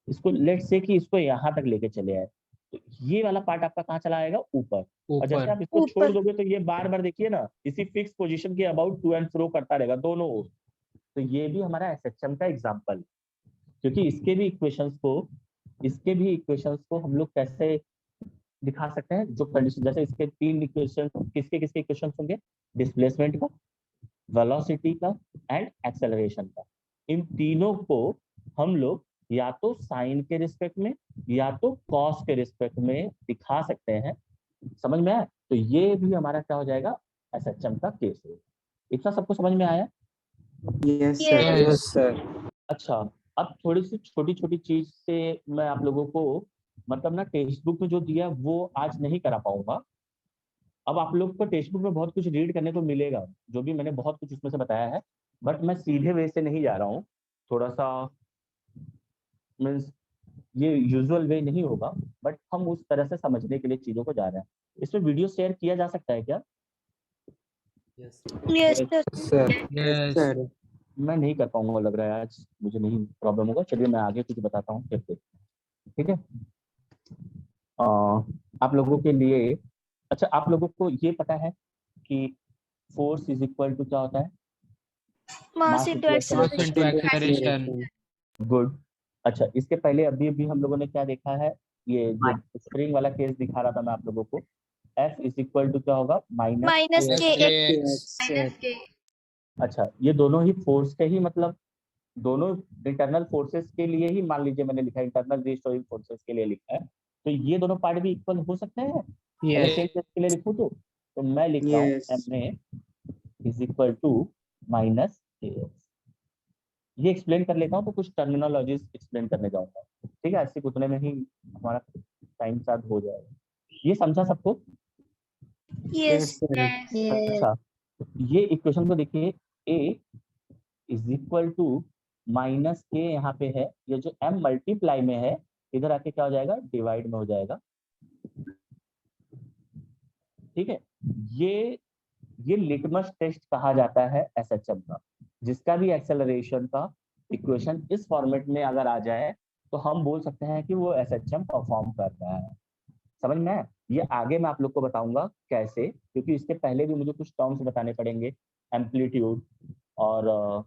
इसको लेट से कि इसको यहाँ तक लेके चले आए, तो ये वाला पार्ट आपका कहाँ चला आएगा? ऊपर। और जैसे
ऊपर.
आप इसको छोड़ दोगे तो ये बार बार देखिए ना इसी फिक्स पोजीशन के अबाउट टू एंड फ्रो करता रहेगा दोनों ओर। तो ये भी हमारा एसएचएम का एग्जांपल, क्योंकि इसके भी इक्वेशंस को हम लोग कैसे दिखा सकते हैं, जो कंडीशन जैसे इसके तीन इक्वेशन किसके किसके इक्वेशन होंगे? डिस्प्लेसमेंट का, वेलोसिटी का एंड एक्सेलरेशन का। इन तीनों को हम लोग या तो साइन के रिस्पेक्ट में या तो कॉस के रिस्पेक्ट में दिखा सकते हैं। समझ में आया? तो ये भी हमारा क्या हो जाएगा? एसएचएम का केस है। इतना सबको समझ में आया?
yes sir
Yes.
sir
अच्छा, अब थोड़ी सी छोटी छोटी चीज से मैं आप लोगों को मतलब ना टेक्स्ट बुक में जो दिया वो आज नहीं करा पाऊंगा। अब आप लोग को टेक्स्ट बुक में बहुत कुछ रीड करने को मिलेगा, जो भी मैंने बहुत कुछ उसमें से बताया है, बट मैं सीधे वे से नहीं जा रहा हूँ, थोड़ा सा मीन्स ये यूजुअल वे नहीं होगा, बट हम उस तरह से समझने के लिए चीजों को जा रहे हैं। इसमें वीडियो शेयर किया जा सकता है क्या?
Yes.
yes sir
Yes.
sir
मैं नहीं कर पाऊंगा लग रहा है, आज मुझे नहीं प्रॉब्लम होगा। चलिए मैं आगे कुछ बताता हूँ फिर से, ठीक है। अ, आप लोगों के लिए, अच्छा आप लोगों को ये पता है कि फोर्स इज इक्वल टू क्या होता है?
mass into
Force into acceleration.
Good. अच्छा, इसके पहले अभी अभी हम लोगों ने क्या देखा है? ये जो स्प्रिंग वाला केस दिखा रहा था मैं आप लोगों को, F इज इक्वल टू क्या होगा? माइनस।
Kx.
अच्छा, ये दोनों ही फोर्स के ही मतलब दोनों इंटरनल फोर्सेस के लिए ही मान लीजिए मैंने लिखा है, इंटरनल रिस्टोरिंग फोर्सेस के लिए लिखा है, तो ये दोनों पार्ट भी इक्वल हो सकते हैं अगर
Yes.
सेम केस के लिए लिखूं तो मैं लिख रहा हूँ
yes
m a is equal to minus k x. ये एक्सप्लेन कर लेता हूँ तो कुछ टर्मिनोलॉजीज एक्सप्लेन करने जाऊंगा, ठीक है। ऐसे उतने में ही हमारा टाइम साथ हो जाएगा। ये समझा सबको?
yes sir
अच्छा, ये इक्वेशन को देखिए, ए इज इक्वल टू माइनस के यहाँ पे है, ये जो m मल्टीप्लाई में है इधर आके क्या हो जाएगा? डिवाइड में हो जाएगा, ठीक है। ये ये लिटमस टेस्ट कहा जाता है एसएचएम का, जिसका भी एक्सेलरेशन का इक्वेशन इस फॉर्मेट में अगर आ जाए तो हम बोल सकते हैं कि वो एसएचएम परफॉर्म कर रहा है। समझ में आया? ये आगे मैं आप लोग को बताऊंगा कैसे, क्योंकि इसके पहले भी मुझे कुछ टर्म्स बताने पड़ेंगे, एम्पलीट्यूड और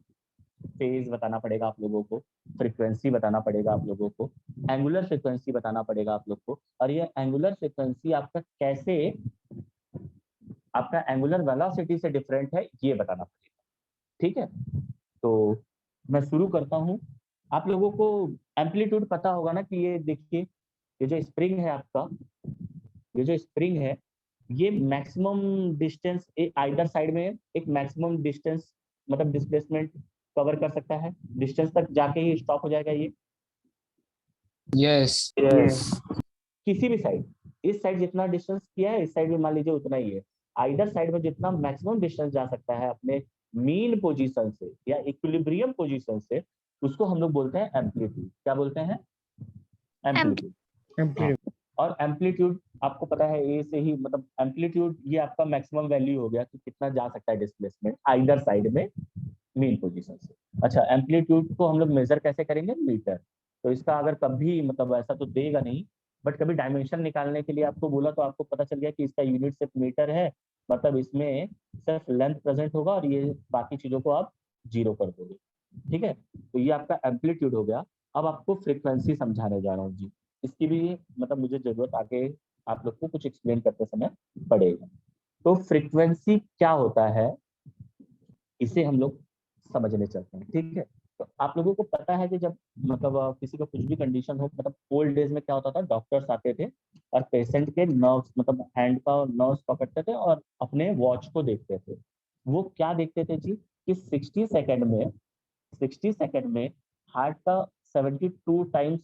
फेज बताना पड़ेगा आप लोगों को, फ्रीक्वेंसी बताना पड़ेगा आप लोगों को, एंगुलर फ्रीक्वेंसी बताना पड़ेगा आप लोग को, और ये एंगुलर फ्रीक्वेंसी आपका कैसे आपका एंगुलर वेलोसिटी से डिफरेंट है ये बताना पड़ेगा, ठीक है। तो मैं शुरू करता हूँ। आप लोगों को एम्पलीट्यूड पता होगा ना कि ये देखिए, ये जो स्प्रिंग है आपका, ये जो स्प्रिंग है ये मैक्सिमम डिस्टेंस आइदर साइड में एक मैक्सिमम डिस्टेंस मतलब डिस्प्लेसमेंट कवर कर सकता है, डिस्टेंस तक जाके ही स्टॉप हो जाएगा ये।
Yes
Yes.
किसी भी साइड, इस साइड जितना डिस्टेंस किया है इस साइड भी मान लीजिए उतना ही है। आइदर साइड में जितना मैक्सिमम डिस्टेंस जा सकता है अपने मीन पोजीशन से या इक्विलिब्रियम पोजीशन से, उसको हम लोग बोलते हैं एम्पलीट्यूड। क्या बोलते हैं? एम्पलीट्यूड।
Amplitude.
और एम्पलीट्यूड आपको पता है ए से ही, मतलब एम्पलीट्यूड ये आपका मैक्सिमम वैल्यू हो गया कि कितना जा सकता है डिस्प्लेसमेंट आइदर साइड में मीन पोजीशन से। अच्छा, एम्पलीट्यूड को हम लोग मेजर कैसे करेंगे? मीटर। तो इसका अगर कभी मतलब ऐसा तो देगा नहीं, बट कभी डायमेंशन निकालने के लिए आपको बोला तो आपको पता चल गया कि इसका यूनिट सिर्फ मीटर है, मतलब इसमें सिर्फ लेंथ प्रेजेंट होगा और ये बाकी चीजों को आप जीरो कर दोगे। ठीक है, तो ये आपका एम्पलीट्यूड हो गया। अब आपको फ्रीक्वेंसी समझाने जा रहा हूँ जी। इसकी भी मतलब मुझे जरूरत आगे आप लोग को कुछ एक्सप्लेन करते समय पड़ेगा। तो फ्रीक्वेंसी क्या होता है इसे हम लोग समझने चलते हैं। ठीक है, तो आप लोगों को पता है कि जब मतलब किसी का कुछ भी कंडीशन हो, मतलब ओल्ड डेज में क्या होता था, डॉक्टर्स आते थे और पेशेंट के नर्व्स मतलब हैंड का नर्व्स पकड़ते थे और अपने वॉच को देखते थे। वो क्या देखते थे जी कि 60 सेकंड में हार्ट का 72 टाइम्स,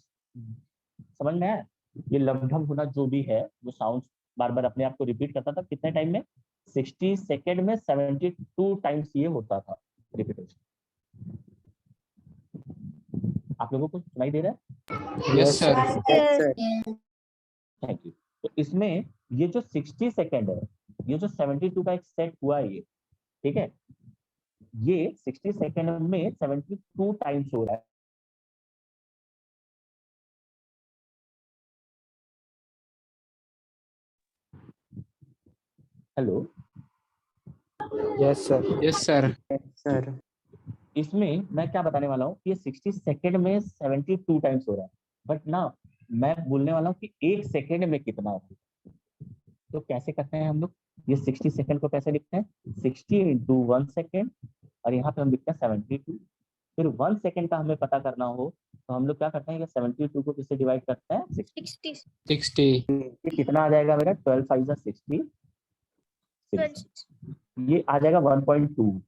समझ में आया? ये लगभग होना जो भी है, वो साउंड बार बार अपने आप को रिपीट करता था कितने टाइम में? 60 सेकेंड में 72 टाइम्स ये होता था रिपीटेशन। आप लोगों को सुनाई दे रहा है?
Yes sir
Yes, sir.
Thank you. तो इसमें ये जो 60 सेकेंड है, ये जो 72 का एक सेट हुआ है ये, ठीक है, ये 60 सेकेंड में 72 टाइम्स हो रहा है। Hello,
Yes, sir.
Yes sir
Yes, sir.
इसमें मैं क्या बताने वाला हूँ, ये 60 सेकेंड में 72 टाइम्स हो रहा है, बट ना मैं बोलने वाला हूँ कि एक सेकेंड में कितना होगा। तो कैसे करते हैं हम लोग? ये 60 सेकेंड को कैसे लिखते हैं? 60 इंटू 1 सेकेंड, और यहाँ पे हम लिखते हैं 72। फिर 1 सेकेंड का हमें पता करना हो तो हम लोग क्या करते हैं कि 72 को किससे डिवाइड करते हैं? 60।
60
ये कितना आ जाएगा मेरा? 12 5 60, ये आ जाएगा 1.2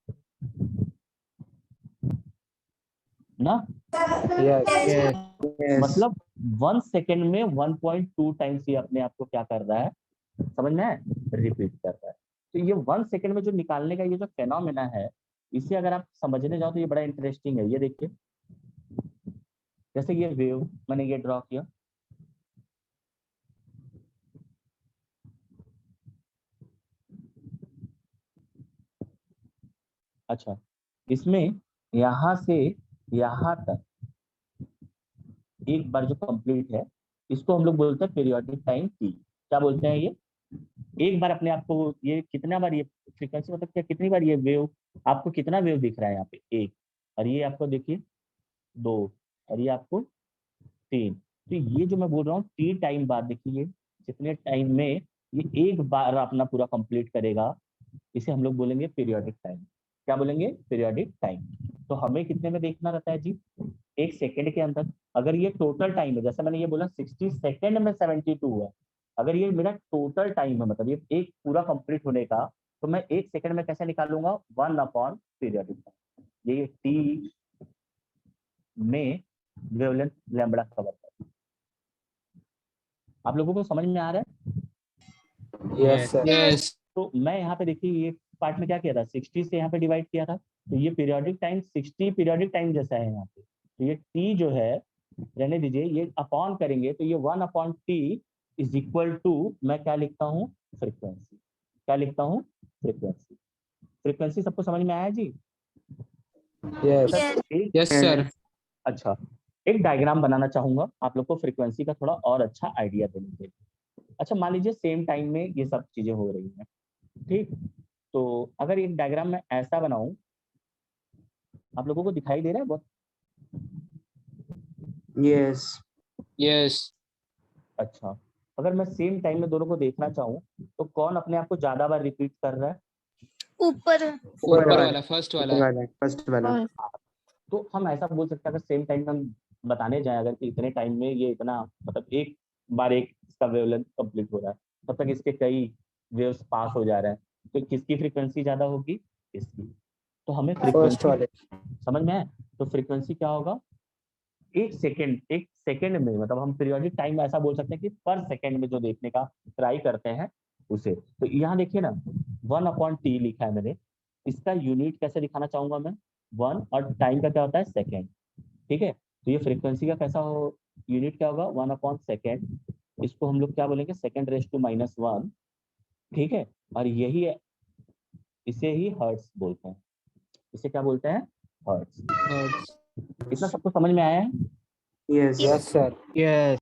ना।
Yes.
Yes
Yes.
मतलब 1 सेकेंड में 1.2 टाइम्स ये अपने आप को क्या कर रहा है, समझ में है? रिपीट कर रहा है। तो ये 1 सेकेंड में जो निकालने का ये जो फेनोमेना है, इसे अगर आप समझने जाओ तो ये बड़ा इंटरेस्टिंग है। ये देखिए, जैसे ये वेव मैंने ये ड्रॉ किया, अच्छा, इसमें यहाँ से यहाँ तक एक बार जो कंप्लीट है, इसको हम लोग बोलते हैं पीरियोडिक टाइम टी। क्या बोलते हैं ये? एक बार अपने आप को ये कितना बार ये फ्रीक्वेंसी मतलब क्या, कितनी बार ये वेव आपको कितना वेव दिख रहा है यहाँ पे? एक, और ये आपको देखिए 2, और ये आपको 3। तो ये जो मैं बोल रहा हूँ टी टाइम बाद, देखिए जितने टाइम में ये एक बार अपना पूरा कंप्लीट करेगा, इसे हम लोग बोलेंगे पीरियोडिक टाइम। क्या बोलेंगे? Periodic time. तो हमें कितने में देखना रहता है जी? एक सेकेंड के अंदर। अगर ये टोटल टाइम है, जैसे मैंने ये बोला 60 सेकेंड में 72 हुआ, अगर ये मेरा टोटल टाइम है मतलब ये एक पूरा कंप्लीट होने का, तो मैं एक सेकेंड में कैसे निकालूंगा? 1 अपॉन पीरियोडिक टाइम। ये टी में वेवलेंथ लैम्बडा कवर करता है। आप लोगों को समझ में आ रहा है?
Yes, sir.
यस
तो मैं यहाँ पे देखिए ये पार्ट में क्या किया था, 60 से यहाँ पे डिवाइड किया था, तो ये पीरियोडिक टाइम 60 पीरियोडिक टाइम जैसा है यहाँ पे। तो ये टी जो है, रहने दीजिए, ये अपॉन करेंगे तो ये 1 upon t is equal to, मैं क्या लिखता हूँ? फ्रीक्वेंसी। क्या लिखता हूँ? फ्रीक्वेंसी। फ्रीक्वेंसी सबको समझ में आया जी?
Yes.
सर एक,
यस सर
अच्छा, एक डायग्राम बनाना चाहूंगा आप लोग को फ्रीक्वेंसी का थोड़ा और अच्छा आइडिया देने के लिए। अच्छा, मान लीजिए सेम टाइम में ये सब चीजें हो रही हैं, ठीक, तो अगर एक डायग्राम में ऐसा बनाऊं, आप लोगों को दिखाई दे रहा है बहुत?
Yes.
यस
अच्छा, अगर मैं सेम टाइम में दोनों को देखना चाहूँ तो कौन अपने आप को ज्यादा बार रिपीट कर रहा है?
ऊपर
ऊपर
वाला.
वाला फर्स्ट वाला
First वाला.
तो हम ऐसा बोल सकते हैं, अगर सेम टाइम में हम बताने जाए अगर कि इतने टाइम में ये इतना मतलब एक बार एक इसका वेवलेंथ कंप्लीट हो रहा है, तब तक इसके कई वेव्स पास हो जा रहे हैं, तो किसकी फ्रीक्वेंसी ज्यादा होगी? इसकी। तो हमें
फर्स्ट
फ्रीक्वेंसी
वाले।
समझ में आया? तो फ्रीक्वेंसी क्या होगा? एक सेकेंड में, मतलब हम पीरियोडिक टाइम ऐसा बोल सकते हैं कि पर सेकेंड में जो देखने का ट्राई करते हैं उसे। तो यहाँ देखिए ना, 1/t लिखा है मैंने, इसका यूनिट कैसे दिखाना चाहूंगा मैं? 1, और टाइम का क्या होता है? सेकेंड। ठीक है, तो ये फ्रीक्वेंसी का कैसा हो, यूनिट क्या होगा? 1/सेकेंड। इसको हम लोग क्या बोलेंगे? Second raise to -1। ठीक है, और यही है, इसे ही हर्ट्स बोलते हैं। इसे क्या बोलते हैं? हर्ट्स।
Hertz.
इतना सबको समझ में आया है?
Yes.
Yes, sir. Yes.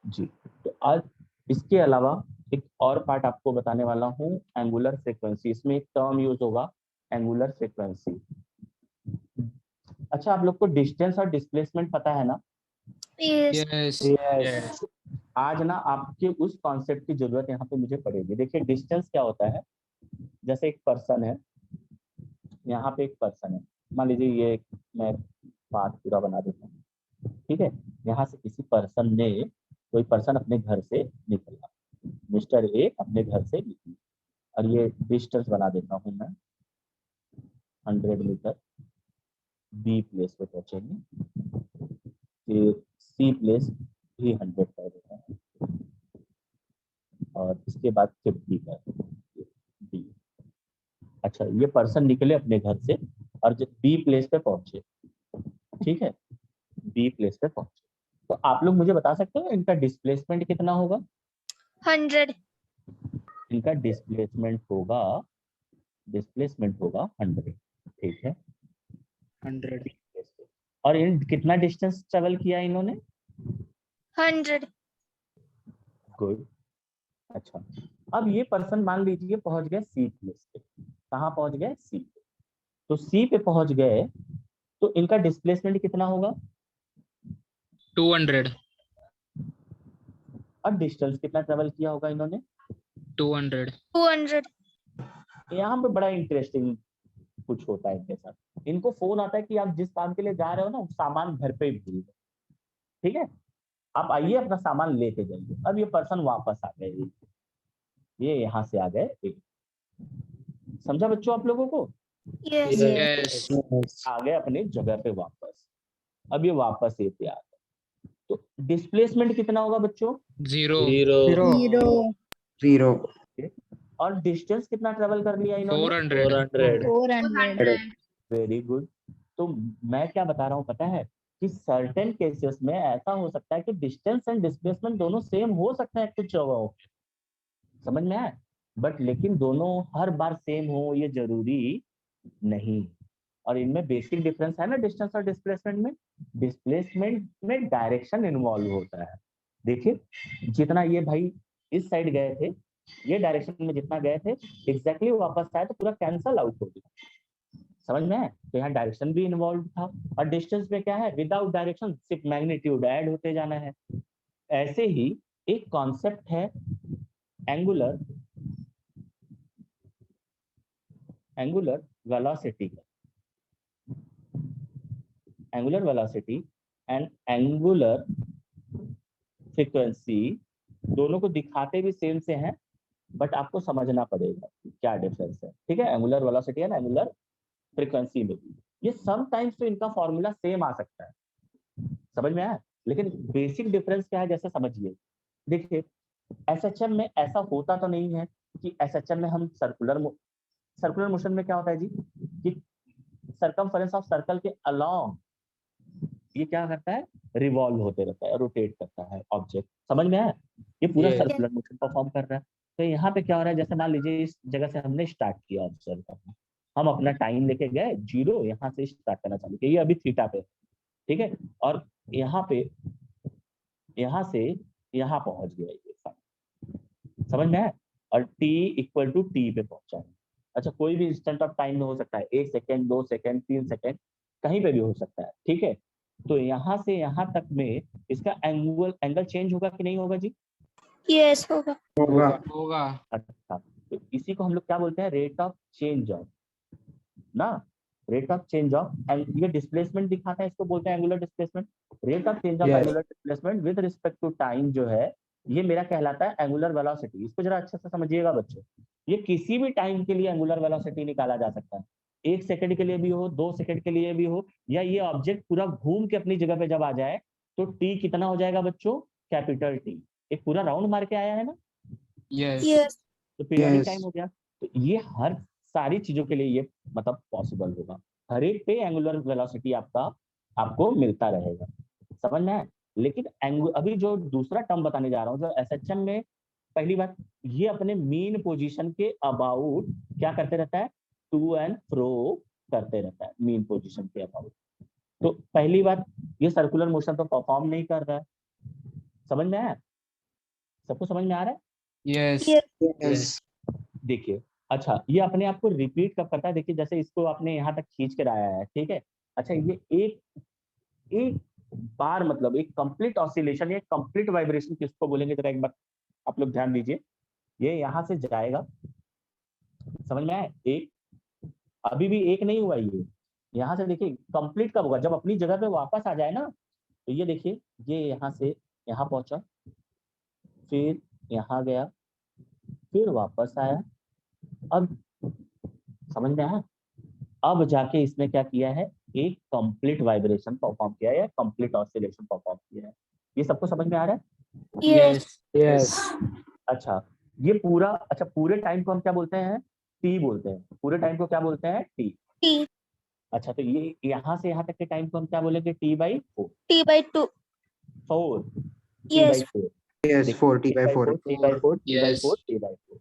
जी। तो आज इसके अलावा एक और पार्ट आपको बताने वाला हूँ, एंगुलर फ्रीक्वेंसी। इसमें एक टर्म यूज होगा, एंगुलर फ्रीक्वेंसी। अच्छा, आप लोग को डिस्टेंस और डिस्प्लेसमेंट पता है ना?
Yes.
Yes.
Yes.
आज ना आपके उस कॉन्सेप्ट की जरूरत यहाँ पे मुझे पड़ेगी। देखिए, डिस्टेंस क्या होता है? जैसे एक पर्सन है, यहाँ पे एक पर्सन है, मान लीजिए ये, मैं बात पूरा बना देता हूँ। ठीक है, यहाँ से किसी पर्सन ने, कोई पर्सन अपने घर से निकला, मिस्टर ए अपने घर से निकली, और ये डिस्टेंस बना देता हूँ मैं 100 मीटर। बी प्लेस पे पहुंचेंगे, फिर सी प्लेस भी 100 कर देता है, और इसके बाद फिर डी कर डी। अच्छा, ये पर्सन निकले अपने घर से और जब बी प्लेस पे पहुंचे, ठीक है, बी प्लेस पे पहुंचे, तो आप लोग मुझे बता सकते हो इनका डिस्प्लेसमेंट कितना होगा?
100.
इनका डिस्प्लेसमेंट होगा 100। ठीक है,
100.
और इन कितना डिस्टेंस ट्रेवल किया इन्होंने?
100.
गुड। अच्छा, अब ये पर्सन मान लीजिए पहुंच गए सी प्लेस पे। कहाँ पहुंच गए? सी पे। तो सी पे पहुंच गए, तो इनका डिस्प्लेसमेंट कितना होगा?
200.
और डिस्टेंस कितना ट्रेवल किया होगा इन्होंने?
200.
200.
यहाँ पे बड़ा इंटरेस्टिंग कुछ होता है इनके साथ। इनको फोन आता है कि आप जिस काम के लिए जा रहे हो ना, सामान घर पे ही भूल गए। ठीक है, आप आइए अपना सामान लेके जाइए। अब ये पर्सन वापस आ गए, ये यहाँ से आ गए। समझा बच्चों आप लोगों को?
Yes.
Yes.
आ गए अपने जगह पे वापस। अब ये वापस ये पे आ गए, तो डिस्प्लेसमेंट कितना होगा बच्चों?
0.
0.
0.
और डिस्टेंस कितना ट्रेवल कर लिया इन्होंने?
400.
400.
Very good. तो मैं क्या बता रहा हूँ पता है, कि सर्टेन केसेस में ऐसा हो सकता है कि डिस्टेंस एंड डिस्प्लेसमेंट दोनों सेम हो सकते हैं कुछ जगहों पे। समझ में आया? बट लेकिन दोनों हर बार सेम हो ये जरूरी नहीं। और इनमें बेसिक डिफरेंस है ना, डिस्टेंस और डिस्प्लेसमेंट में। डिस्प्लेसमेंट में डायरेक्शन इन्वॉल्व होता है। देखिए, जितना ये भाई इस साइड गए थे, ये डायरेक्शन में जितना गए थे, एग्जैक्टली वापस आए तो पूरा कैंसल आउट हो गया। समझ में है? तो यहाँ डायरेक्शन भी इन्वॉल्व था। और डिस्टेंस में क्या है? विदाउट डायरेक्शन सिर्फ मैग्नीट्यूड ऐड होते जाना है। ऐसे ही एक कॉन्सेप्ट है एंगुलर वेलोसिटी का। Angular velocity and angular frequency दोनों को दिखाते भी सेम से हैं, बट आपको समझना पड़ेगा क्या डिफरेंस है। ठीक है, angular velocity and angular frequency में ये समटाइम्स तो इनका फॉर्मूला सेम आ सकता है। समझ में आया? लेकिन बेसिक डिफरेंस क्या है, जैसे समझिए। देखिए, एसएचएम में ऐसा होता तो नहीं है कि एसएचएम में हम सर्कुलर मोशन में क्या होता है जी, कि सर्कमफरेंस ऑफ सर्कल के अलोंग ये क्या करता है? रिवॉल्व होते रहता है, रोटेट करता है ऑब्जेक्ट। समझ में आया? ये पूरा
Yes.
सर्कुलर मोशन परफॉर्म कर रहा है। तो यहाँ पे क्या हो रहा है, जैसे मान लीजिए इस जगह से हमने स्टार्ट किया ऑब्जर्व करना, हम अपना टाइम लेके गए 0, यहाँ से स्टार्ट करना चालू किया, ये अभी थीटा पे। ठीक है, और यहाँ से यहाँ पहुंच गया ये फाइनल। समझ में आया? और t इक्वल टू टी पे पहुंचा है। अच्छा, कोई भी इंस्टेंट ऑफ टाइम में हो सकता है, 1 सेकेंड, 2 सेकेंड, 3 सेकेंड, कहीं पे भी हो सकता है। ठीक है, तो यहाँ से यहाँ तक में इसका एंगल चेंज होगा कि नहीं होगा जी?
Yes. होगा.
होगा.
अच्छा, तो इसी को हम लोग क्या बोलते हैं? रेट ऑफ चेंज ऑफ, ना, rate of change of. And ये डिस्प्लेसमेंट दिखाता है, इसको बोलते हैं angular displacement. Rate of change of
Yes.
Angular displacement with respect to time जो है, ये मेरा कहलाता है एंगुलर वेलोसिटी। इसको जरा अच्छे से समझिएगा बच्चों, ये किसी भी टाइम के लिए एंगुलर वेलोसिटी निकाला जा सकता है, 1 सेकंड के लिए भी हो, 2 सेकंड के लिए भी हो, या ये ऑब्जेक्ट पूरा घूम के अपनी जगह पे जब आ जाए तो टी कितना हो जाएगा बच्चों, कैपिटल टी। एक पूरा राउंड मार के आया है ना,
यस
Yes.
तो पीरियोडिक
Yes.
टाइम हो गया। तो ये हर सारी चीजों के लिए ये मतलब पॉसिबल होगा, हर एक पे एंगुलर वेलोसिटी आपको मिलता रहेगा, समझ में आया? लेकिन अभी जो दूसरा टर्म बताने जा रहा हूँ, जो एसएचएम में, पहली बात, ये अपने मीन पोजीशन के अबाउट क्या करते रहता है, टू एंड फ्रो करते रहता है, मीन पोजीशन के अबाउट। तो पहली बात, ये सर्कुलर मोशन तो परफॉर्म नहीं कर रहा है, समझ में आया? सबको समझ में आ रहा है?
Yes
Yes.
Yes.
देखिए, अच्छा ये अपने आप को रिपीट कब करता है, देखिए जैसे इसको आपने यहाँ तक खींच के लाया है, ठीक है। अच्छा ये एक बार मतलब एक कंप्लीट ऑसिलेशन या कंप्लीट वाइब्रेशन किसको बोलेंगे, जरा एक बार आप लोग ध्यान दीजिए। ये यहाँ से जाएगा, समझ में आया? एक, अभी भी एक नहीं हुआ ये, यहाँ से देखिए कंप्लीट कब होगा, जब अपनी जगह पे वापस आ जाए ना। तो ये देखिए, ये यहाँ से यहाँ पहुंचा, फिर यहाँ गया, फिर वापस आया, अब समझ में आया? अब जाके इसने क्या किया है, एक कंप्लीट वाइब्रेशन परफॉर्म किया है, कंप्लीट ऑसिलेशन परफॉर्म किया है। ये सबको समझ में आ रहा है?
Yes.
Yes.
अच्छा ये पूरा, अच्छा पूरे टाइम को हम क्या बोलते हैं, टी बोलते हैं, पूरे टाइम को क्या बोलते हैं, टी।
T.
अच्छा तो ये यहाँ से यहाँ तक के टाइम को हम क्या बोलेंगे, T/4,
T by 2.
4
Yes.
T/4,
Yes. 4T/4.
T/4
Yes.
T/4।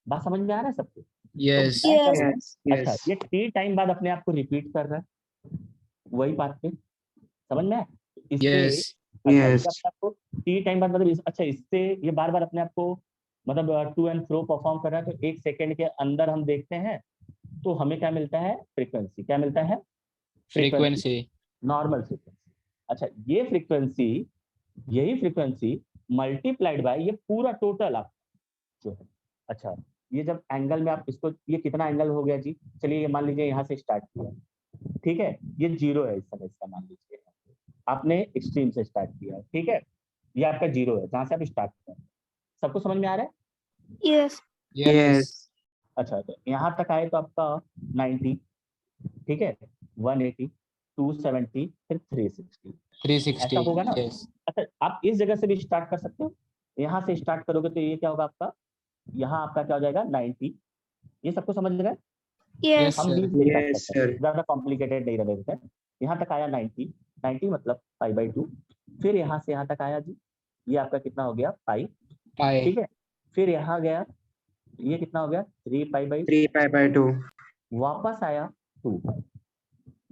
बात समझ में आ रहा है सबको?
यस
तो क्या
Yes.
हो रहा है?
Yes.
अच्छा
Yes.
ये टी टाइम बाद अपने आप को रिपीट कर रहा है, वही बात पे, समझ में आया? इससे
यस
अच्छा
Yes.
ये अपने आप को टी टाइम बाद मतलब अच्छा इससे ये बार बार अपने आप को मतलब टू एंड फ्रो परफॉर्म कर रहा है, तो 1 सेकंड के अंदर हम देखते हैं तो हमें क्या मिलता है, फ्रीक्वेंसी। क्या मिलता है?
Frequency
normal frequency. अच्छा ये फ्रीक्वेंसी, यही फ्रीक्वेंसी मल्टीप्लाइड बाय ये पूरा टोटल आप जो है। अच्छा ये जब एंगल में आप इसको, ये कितना एंगल हो गया जी, चलिए ये मान लीजिए यहाँ से स्टार्ट किया, ठीक है, ये 0 है इस समय, इसका मान लीजिए आपने एक्सट्रीम से स्टार्ट किया, ठीक है, ये आपका 0 है जहाँ से आप स्टार्ट किया। सबको समझ में आ रहा है?
Yes.
Yes
Yes.
अच्छा तो यहाँ तक आए तो आपका 90, ठीक है, 180, 270, फिर 360,
360
ऐसा होगा ना?
यस
अच्छा आप इस जगह से भी स्टार्ट कर सकते हो, यहाँ से स्टार्ट करोगे तो ये क्या होगा आपका, यहाँ आपका क्या हो जाएगा, 90। ये सबको समझ रहा है?
Yes.
हम
सर
20 से स्टार्ट
Yes,
करते हैं,
sir.
ज्यादा कॉम्प्लिकेटेड नहीं रहेगा। यहाँ तक आया 90, 90 मतलब π/2, फिर यहाँ से यहाँ तक आया जी, ये आपका कितना हो गया, पाई,
पाई
ठीक है, फिर यहाँ गया, ये कितना हो गया, 3π/2,
3π/2.
वापस आया 2π।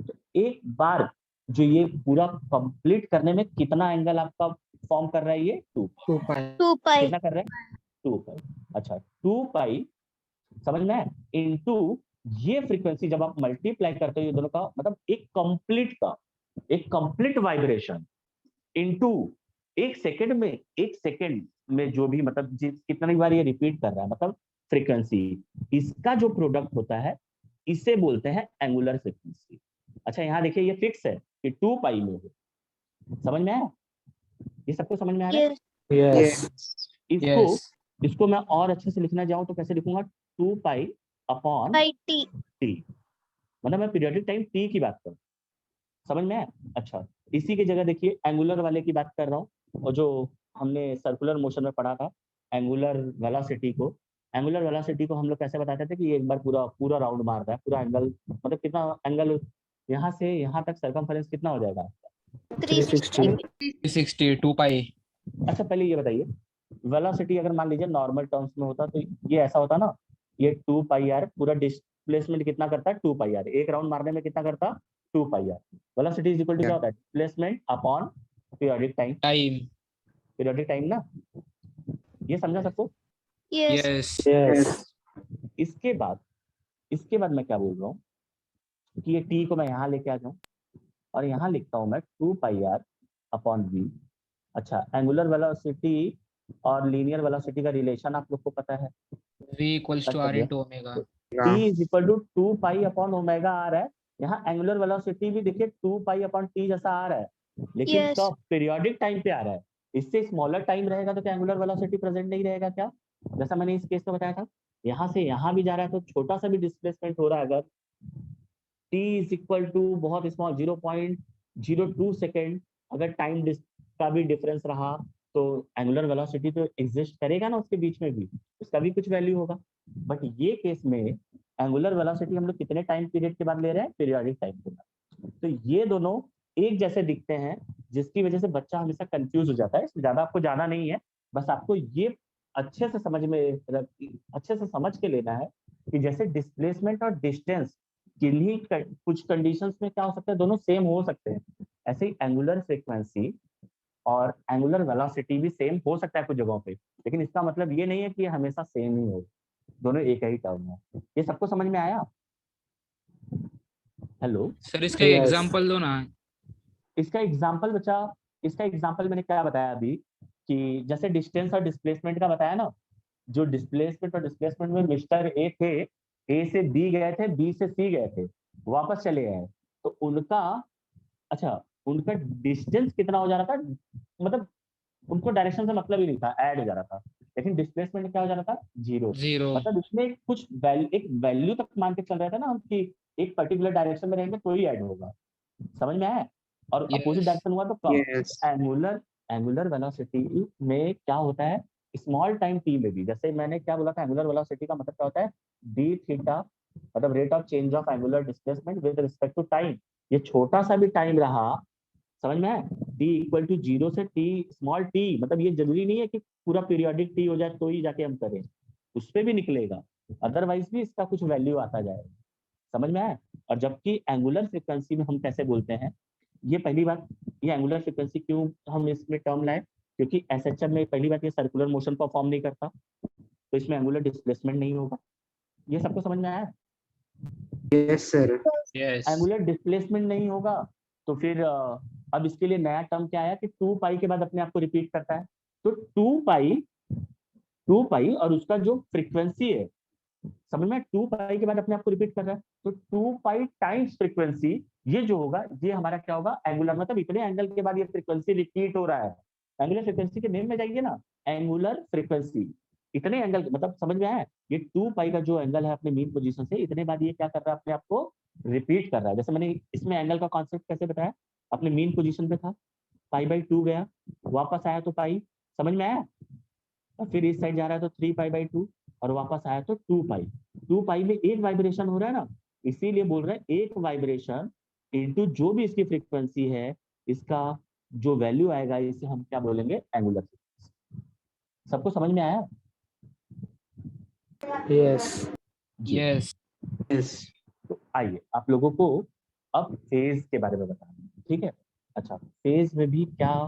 तो एक बार जो ये पूरा कंप्लीट करने में कितना एंगल आपका फॉर्म कर रहा है, ये 2π।
2 pi.
कितना कर रहा है, 2π। अच्छा 2π समझ में आया, इनटू ये फ्रीक्वेंसी जब आप मल्टीप्लाई करते हो ये दोनों का मतलब एक कंप्लीट वाइब्रेशन इनटू 1 सेकंड में जो भी मतलब कितनी बार ये रिपीट कर रहा है, मतलब फ्रीक्वेंसी, इसका जो प्रोडक्ट होता है इसे बोलते हैं एंगुलर फ्रीक्वेंसी। अच्छा यहाँ देखिए ये फिक्स है कि 2π में है, समझ में आया? ये सबको समझ में आ रहा है?
Yes.
Yes.
इसको मैं और अच्छे से लिखना चाहूँ तो कैसे लिखूंगा, 2π अपॉन
By T.
टी, मतलब मैं पीरियोडिक टाइम टी की बात करूँ, समझ में आया? अच्छा इसी की जगह देखिए एंगुलर वाले की बात कर रहा हूँ, और जो हमने सर्कुलर मोशन में पढ़ा था एंगुलर वेलोसिटी को हम लोग कैसे बताते थे कि एक बार पूरा राउंड मार रहा है, पूरा एंगल मतलब कितना एंगल, यहाँ से यहाँ तक सरकमफेरेंस कितना हो जाएगा?
360.
360 2 पाई
अच्छा पहले ये बताइए, वेलोसिटी अगर मान लीजिए नॉर्मल टर्म्स में होता तो ये ऐसा होता ना, ये 2πr पूरा डिस्प्लेसमेंट कितना करता है, 2πr, एक राउंड मारने में कितना करता, 2πr। Velocity is equal to क्या होता है, डिस्प्लेसमेंट अपॉन पीरियोडिक टाइम ना, ये समझा सबको?
Yes.
Yes
Yes.
इसके बाद मैं क्या बोल रहा हूँ कि ये t को मैं यहाँ लेके आ जाऊँ और यहाँ लिखता हूँ मैं 2πr अपॉन v। अच्छा एंगुलर वेलोसिटी और लीनियर वेलोसिटी का रिलेशन आप लोग को पता है,
v equals to r into omega
t is equal to 2π upon omega आ रहा है। यहाँ एंगुलर वेलोसिटी भी देखिए 2π अपॉन t जैसा आ रहा है, लेकिन
Yes.
कब, पीरियोडिक टाइम पे आ रहा है, इससे स्मॉलर टाइम रहेगा तो क्या एंगुलर वेलोसिटी प्रेजेंट नहीं रहेगा क्या? जैसा मैंने इस केस में बताया था, यहाँ से यहाँ भी जा रहा है तो छोटा सा भी डिस्प्लेसमेंट हो रहा है, अगर t इज इक्वल टू बहुत स्मॉल 0.02 सेकेंड, अगर टाइम का भी डिफरेंस रहा तो एंगुलर वेलोसिटी तो एग्जिस्ट करेगा ना उसके बीच में भी, उसका भी कुछ वैल्यू होगा। बट ये केस में एंगुलर वेलोसिटी हम लोग कितने टाइम पीरियड के बाद ले रहे हैं? पीरियोडिक टाइम के बाद। तो ये दोनों एक जैसे दिखते हैं, जिसकी वजह से बच्चा हमेशा कंफ्यूज हो जाता है। इसमें ज्यादा आपको जाना नहीं है, बस आपको ये अच्छे से अच्छे से समझ के लेना है कि जैसे डिस्प्लेसमेंट और डिस्टेंस किन्हीं कुछ कंडीशंस में क्या हो सकता है, दोनों सेम हो सकते हैं। ऐसे ही एंगुलर फ्रीक्वेंसी और एंगुलर वेलोसिटी भी सेम हो सकता है कुछ जगहों पे, लेकिन इसका मतलब ये नहीं है कि ये हमेशा सेम ही हो, दोनों एक ही टर्म है। ये सबको समझ में आया? हेलो,
सर इसका
Yes.
एग्जांपल दो ना।
इसका एग्जांपल बच्चा, इसका एग्जांपल मैंने क्या बताया अभी कि जैसे डिस्टेंस और डिस्प्लेसमेंट का बताया ना, जो डिस्प्लेसमेंट में मिस्टर ए थे, ए से बी गए थे, बी से सी गए थे, वापस चले गए, तो उनका अच्छा उनका डिस्टेंस कितना हो जा रहा था, मतलब उनको डायरेक्शन से मतलब ही नहीं था, ऐड हो जा रहा था, लेकिन डिस्प्लेसमेंट क्या हो जा रहा था? 0।
0।
मतलब इसमें कुछ एक वैल्यू तक मान के चल रहा था ना हम कि एक पर्टिकुलर डायरेक्शन में रहेंगे तो ही ऐड होगा, समझ में आया? और अपोजिट
यस।
डायरेक्शन हुआ तो कम।
Yes.
एंगुलर एंगुलर वेलोसिटी में क्या होता है, स्मॉल टाइम टी में भी, जैसे मैंने क्या बोला था, एंगुलर वेलोसिटी का मतलब क्या होता है? डी थीटा, मतलब rate of change of angular displacement with respect to time. ये छोटा सा भी टाइम रहा, समझ में आया? टी इक्वल टू 0 से टी स्मॉल टी, मतलब ये जरूरी नहीं है कि पूरा पीरियोडिक टी हो जाए तो ही जाके हम करें, उस पर भी निकलेगा, अदरवाइज भी इसका कुछ वैल्यू आता जाएगा, समझ में आया? और जबकि एंगुलर फ्रीक्वेंसी में हम कैसे बोलते हैं, ये पहली बात, ये एंगुलर फ्रीक्वेंसी क्यों हम इसमें टर्म लाए, क्योंकि एसएचएम में पहली बात ये सर्कुलर मोशन परफॉर्म नहीं करता, तो इसमें एंगुलर डिस्प्लेसमेंट नहीं होगा। ये सबको समझ में आया?
Yes, sir.
Yes.
Angular displacement नहीं होगा तो फिर अब इसके लिए नया टर्म क्या आया कि 2 पाई के बाद अपने आप को रिपीट करता है, तो 2 पाई और उसका जो फ्रीक्वेंसी है, समझ में, 2 पाई के बाद अपने आप को रिपीट कर रहा है, तो 2 पाई टाइम्स फ्रीक्वेंसी, ये जो होगा ये हमारा क्या होगा? एंगुलर, मतलब इतने एंगल के बाद ये फ्रीक्वेंसी रिपीट हो रहा है। एंगुलर फ्रीक्वेंसी के नेम में जाइए ना, एंगुलर फ्रीक्वेंसी, इतने एंगल, मतलब समझ में आया? ये 2 पाई का जो एंगल है अपने मीन पोजीशन से, इतने बाद ये क्या कर रहा है? अपने आप को रिपीट कर रहा है। जैसे मैंने इसमें एंगल का कॉन्सेप्ट कैसे बताया, अपने मीन पोजीशन पे था, पाई/2 गया, वापस आया तो पाई, समझ में आया? और फिर इस साइड जा रहा है तो 3 पाई/2 और वापस आया तो 2 पाई। 2 पाई में एक वाइब्रेशन हो रहा है ना, इसीलिए बोल रहे हैं एक वाइब्रेशन इनटू जो भी इसकी फ्रीक्वेंसी है, इसका जो वैल्यू आएगा इसे हम क्या बोलेंगे? Angular frequency. सबको समझ में आया?
Yes.
जी।
यस।
Yes.
तो आइए आप लोगों को अब फेज के बारे में बताना है, ठीक है? अच्छा, फेज में भी क्या,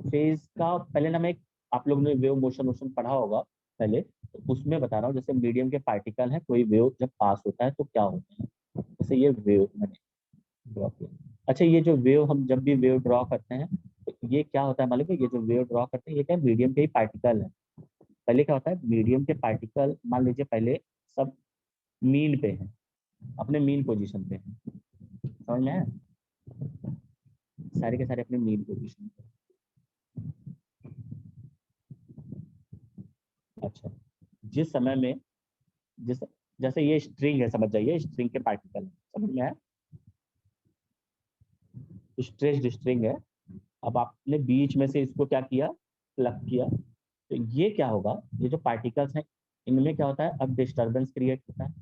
फेज का पहले ना मैं आप लोगों ने वेव मोशन पढ़ा होगा पहले, तो उसमें बता रहा हूँ। जैसे मीडियम के पार्टिकल है, कोई वेव जब पास होता है तो क्या होता है, जैसे ये वेव मैंने ड्रॉ किया। अच्छा, ये जो वेव, हम जब भी वेव ड्रॉ करते हैं तो ये क्या होता है मालूम है? ये जो वेव ड्रॉ करते हैं ये क्या, मीडियम के ही पार्टिकल है। पहले क्या होता है, मीडियम के पार्टिकल मान लीजिए पहले सब मीन पे है, अपने मीन पोजीशन पे है, समझ में आया? सारे के सारे अपने मीन पोजीशन पे। अच्छा, जिस समय में जिस जैसे ये स्ट्रिंग है, समझ जाइए, स्ट्रिंग के पार्टिकल है, समझ में आया? स्ट्रेच्ड स्ट्रिंग है, अब आपने बीच में से इसको क्या किया? प्लग किया, तो ये क्या होगा, ये जो पार्टिकल्स हैं इनमें क्या होता है? अब डिस्टरबेंस क्रिएट होता है।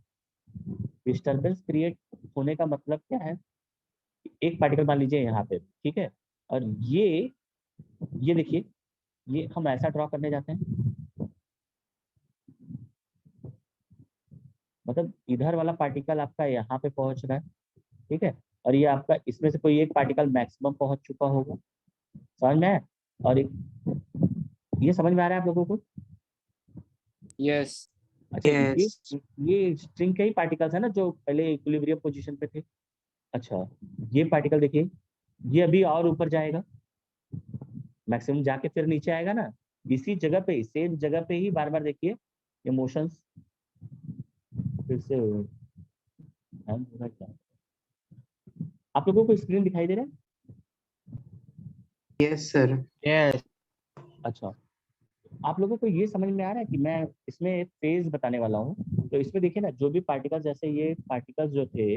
डिस्टरबेंस क्रिएट होने का मतलब क्या है? एक पार्टिकल मान लीजिए यहाँ पे, ठीक है, और ये देखिए, ये हम ऐसा ड्रॉ करने जाते हैं, मतलब इधर वाला पार्टिकल आपका यहाँ पे पहुंच रहा है, ठीक है, और ये आपका इसमें से कोई एक पार्टिकल मैक्सिमम पहुंच चुका होगा, समझ में आया? और ये समझ में आ रहा है आप लोगों को?
यस।
अच्छा,
Yes.
ये स्ट्रिंग के ही पार्टिकल्स है ना जो पहले इक्विलिब्रियम पोजीशन पे थे। अच्छा, ये पार्टिकल देखिए, ये अभी और ऊपर जाएगा, मैक्सिमम जाके फिर नीचे आएगा ना, इसी जगह पे, सेम जगह पे ही बार बार देखिए ये मोशंस फिर से hang हो रहा है क्या? आप लोगों को स्क्रीन दिखाई दे रहा है?
Yes, sir.
यस।
अच्छा, आप लोगों को ये समझ में आ रहा है कि मैं इसमें फेज बताने वाला हूँ। तो इसमें देखिए ना, जो भी पार्टिकल, जैसे ये पार्टिकल्स जो थे,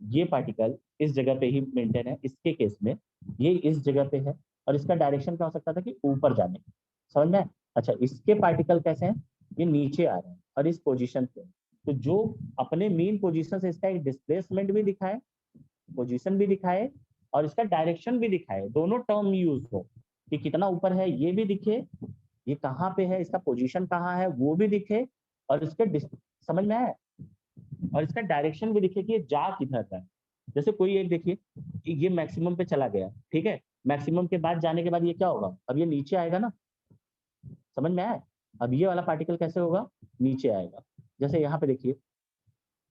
ये पार्टिकल इस जगह पे ही मेंटेन है, इसके केस में ये इस जगह पे है, और इसका डायरेक्शन क्या हो सकता था कि ऊपर जाने, समझ में आया? अच्छा, इसके पार्टिकल कैसे हैं, ये नीचे आ रहे हैं और इस पोजीशन पे, तो जो अपने मेन पोजीशन से इसका एक डिस्प्लेसमेंट भी दिखाए, पोजीशन भी दिखाए, और इसका डायरेक्शन भी दिखाए, दोनों टर्म यूज हो, कि कितना ऊपर है ये भी दिखे, ये कहाँ पे है, इसका पोजीशन कहाँ है वो भी दिखे, और इसके समझ में आया, और इसका डायरेक्शन भी दिखे कि ये जा किधर है। जैसे कोई एक देखिए कि ये मैक्सिमम पे चला गया, ठीक है, मैक्सिमम के बाद जाने के बाद ये क्या होगा, अब ये नीचे आएगा ना, समझ में आया? अब ये वाला पार्टिकल कैसे होगा, नीचे आएगा। जैसे यहाँ पे देखिए,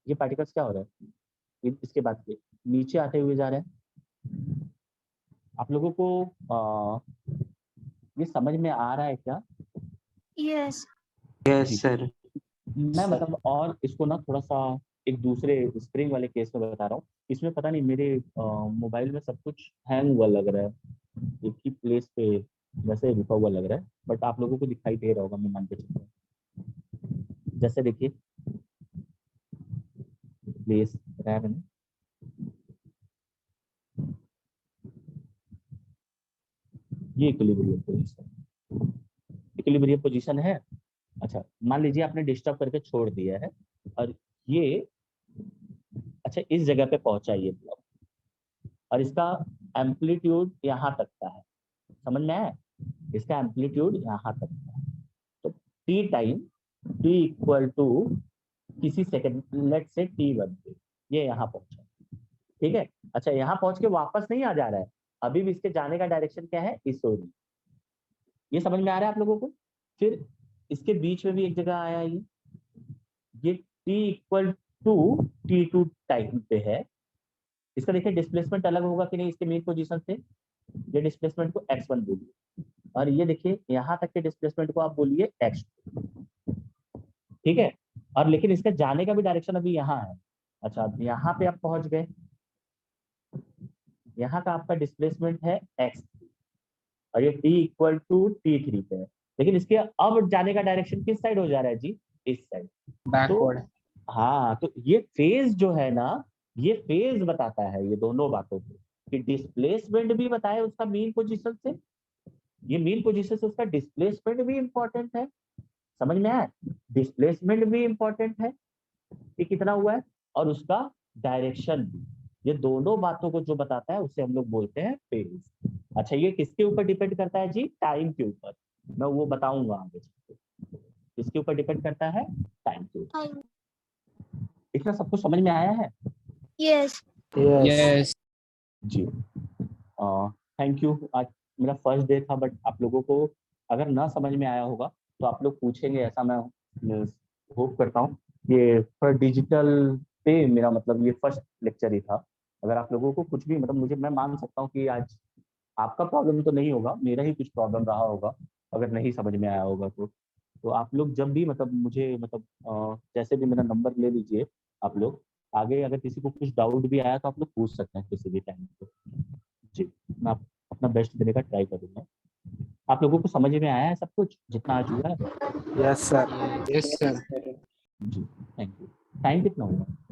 ये पार्टिकल्स क्या हो रहा है, इसके बाद के नीचे आते हुए जा रहे हैं। आप लोगों को ये समझ में आ रहा है क्या?
Yes.
Yes,
जी।
sir.
मैं मतलब और इसको ना थोड़ा सा एक दूसरे स्प्रिंग वाले केस में बता रहा हूँ। इसमें पता नहीं मेरे मोबाइल में सब कुछ हैंग हुआ लग रहा है, एक ही प्लेस पे वैसे रुका हुआ लग रहा है, बट आप लोगों को दिखाई दे रहा होगा, मैं मान के चलता हूँ। जैसे देखिए, प्लेस रैम है, ये इक्विलिब्रियम पोजीशन, इक्विलिब्रियम पोजीशन है। अच्छा, मान लीजिए आपने डिस्टर्ब करके छोड़ दिया है, और ये अच्छा इस जगह पे पहुंचा ये ब्लॉक, और इसका एम्पलीट्यूड यहाँ तक का है, समझ में आया? इसका एम्पलीट्यूड यहाँ तक का है, तो t time, t equal to किसी सेकंड, लेट से t1 पे ये यहाँ पहुंचा, ठीक है। अच्छा, यहाँ पहुंच के वापस नहीं आ जा रहा है, अभी भी इसके जाने का डायरेक्शन क्या है, इस ओर। ये समझ में आ रहा है आप लोगों को? फिर इसके बीच में भी एक जगह आया ये t equal to t2 time पे है। इसका देखिए डिस्प्लेसमेंट अलग होगा कि नहीं इसके मेन पोजीशन से, ये डिस्प्लेसमेंट को x1 बोलिए, और ये देखिए यहाँ तक के डिस्प्लेसमेंट को आप बोलिए x2, ठीक है। और लेकिन इसका जाने का भी डायरेक्शन अभी यहाँ है। अच्छा, अब यहाँ पे आप पहुंच गए, यहाँ का आपका डिस्प्लेसमेंट है x, और ये t इक्वल टू t3 पे है, लेकिन इसके अब जाने का डायरेक्शन किस साइड हो जा रहा है जी, इस साइड। तो
backward.
हाँ, तो ये फेज जो है ना, ये फेज बताता है ये दोनों बातों को, कि डिस्प्लेसमेंट भी बताए उसका मेन पोजीशन से, ये मेन पोजीशन से उसका डिस्प्लेसमेंट भी इंपॉर्टेंट है, समझ में आया? डिस्प्लेसमेंट भी इंपॉर्टेंट है कि कितना हुआ है, और उसका डायरेक्शन भी, ये दोनों बातों को जो बताता है उसे हम लोग बोलते हैं फेज। अच्छा, ये किसके ऊपर डिपेंड करता है जी, टाइम के ऊपर, मैं वो बताऊंगा आगे चलके। किसके ऊपर डिपेंड करता है, टाइम के ऊपर।
Time.
इतना सब कुछ समझ में आया है?
Yes.
Yes.
जी, थैंक यू। आज मेरा फर्स्ट डे था, बट आप लोगों को अगर ना समझ में आया होगा तो आप लोग पूछेंगे, ऐसा मैं होप करता हूँ। ये थोड़ा डिजिटल पे मेरा मतलब ये फर्स्ट लेक्चर ही था। अगर आप लोगों को कुछ भी मतलब मुझे, मैं मान सकता हूँ कि आज आपका प्रॉब्लम तो नहीं होगा, मेरा ही कुछ प्रॉब्लम रहा होगा अगर नहीं समझ में आया होगा तो आप लोग जब भी मतलब मुझे मतलब जैसे भी मेरा नंबर ले लीजिए आप लोग, आगे अगर किसी को कुछ डाउट भी आया तो आप लोग पूछ सकते हैं किसी भी टाइम पे। जी, मैं अपना बेस्ट देने का ट्राई करूंगा। आप लोगों को समझ में आया है सब कुछ जितना आज हुआ है?
Yes, sir.
Yes, sir.
जी, थैंक यू। टाइम कितना हुआ?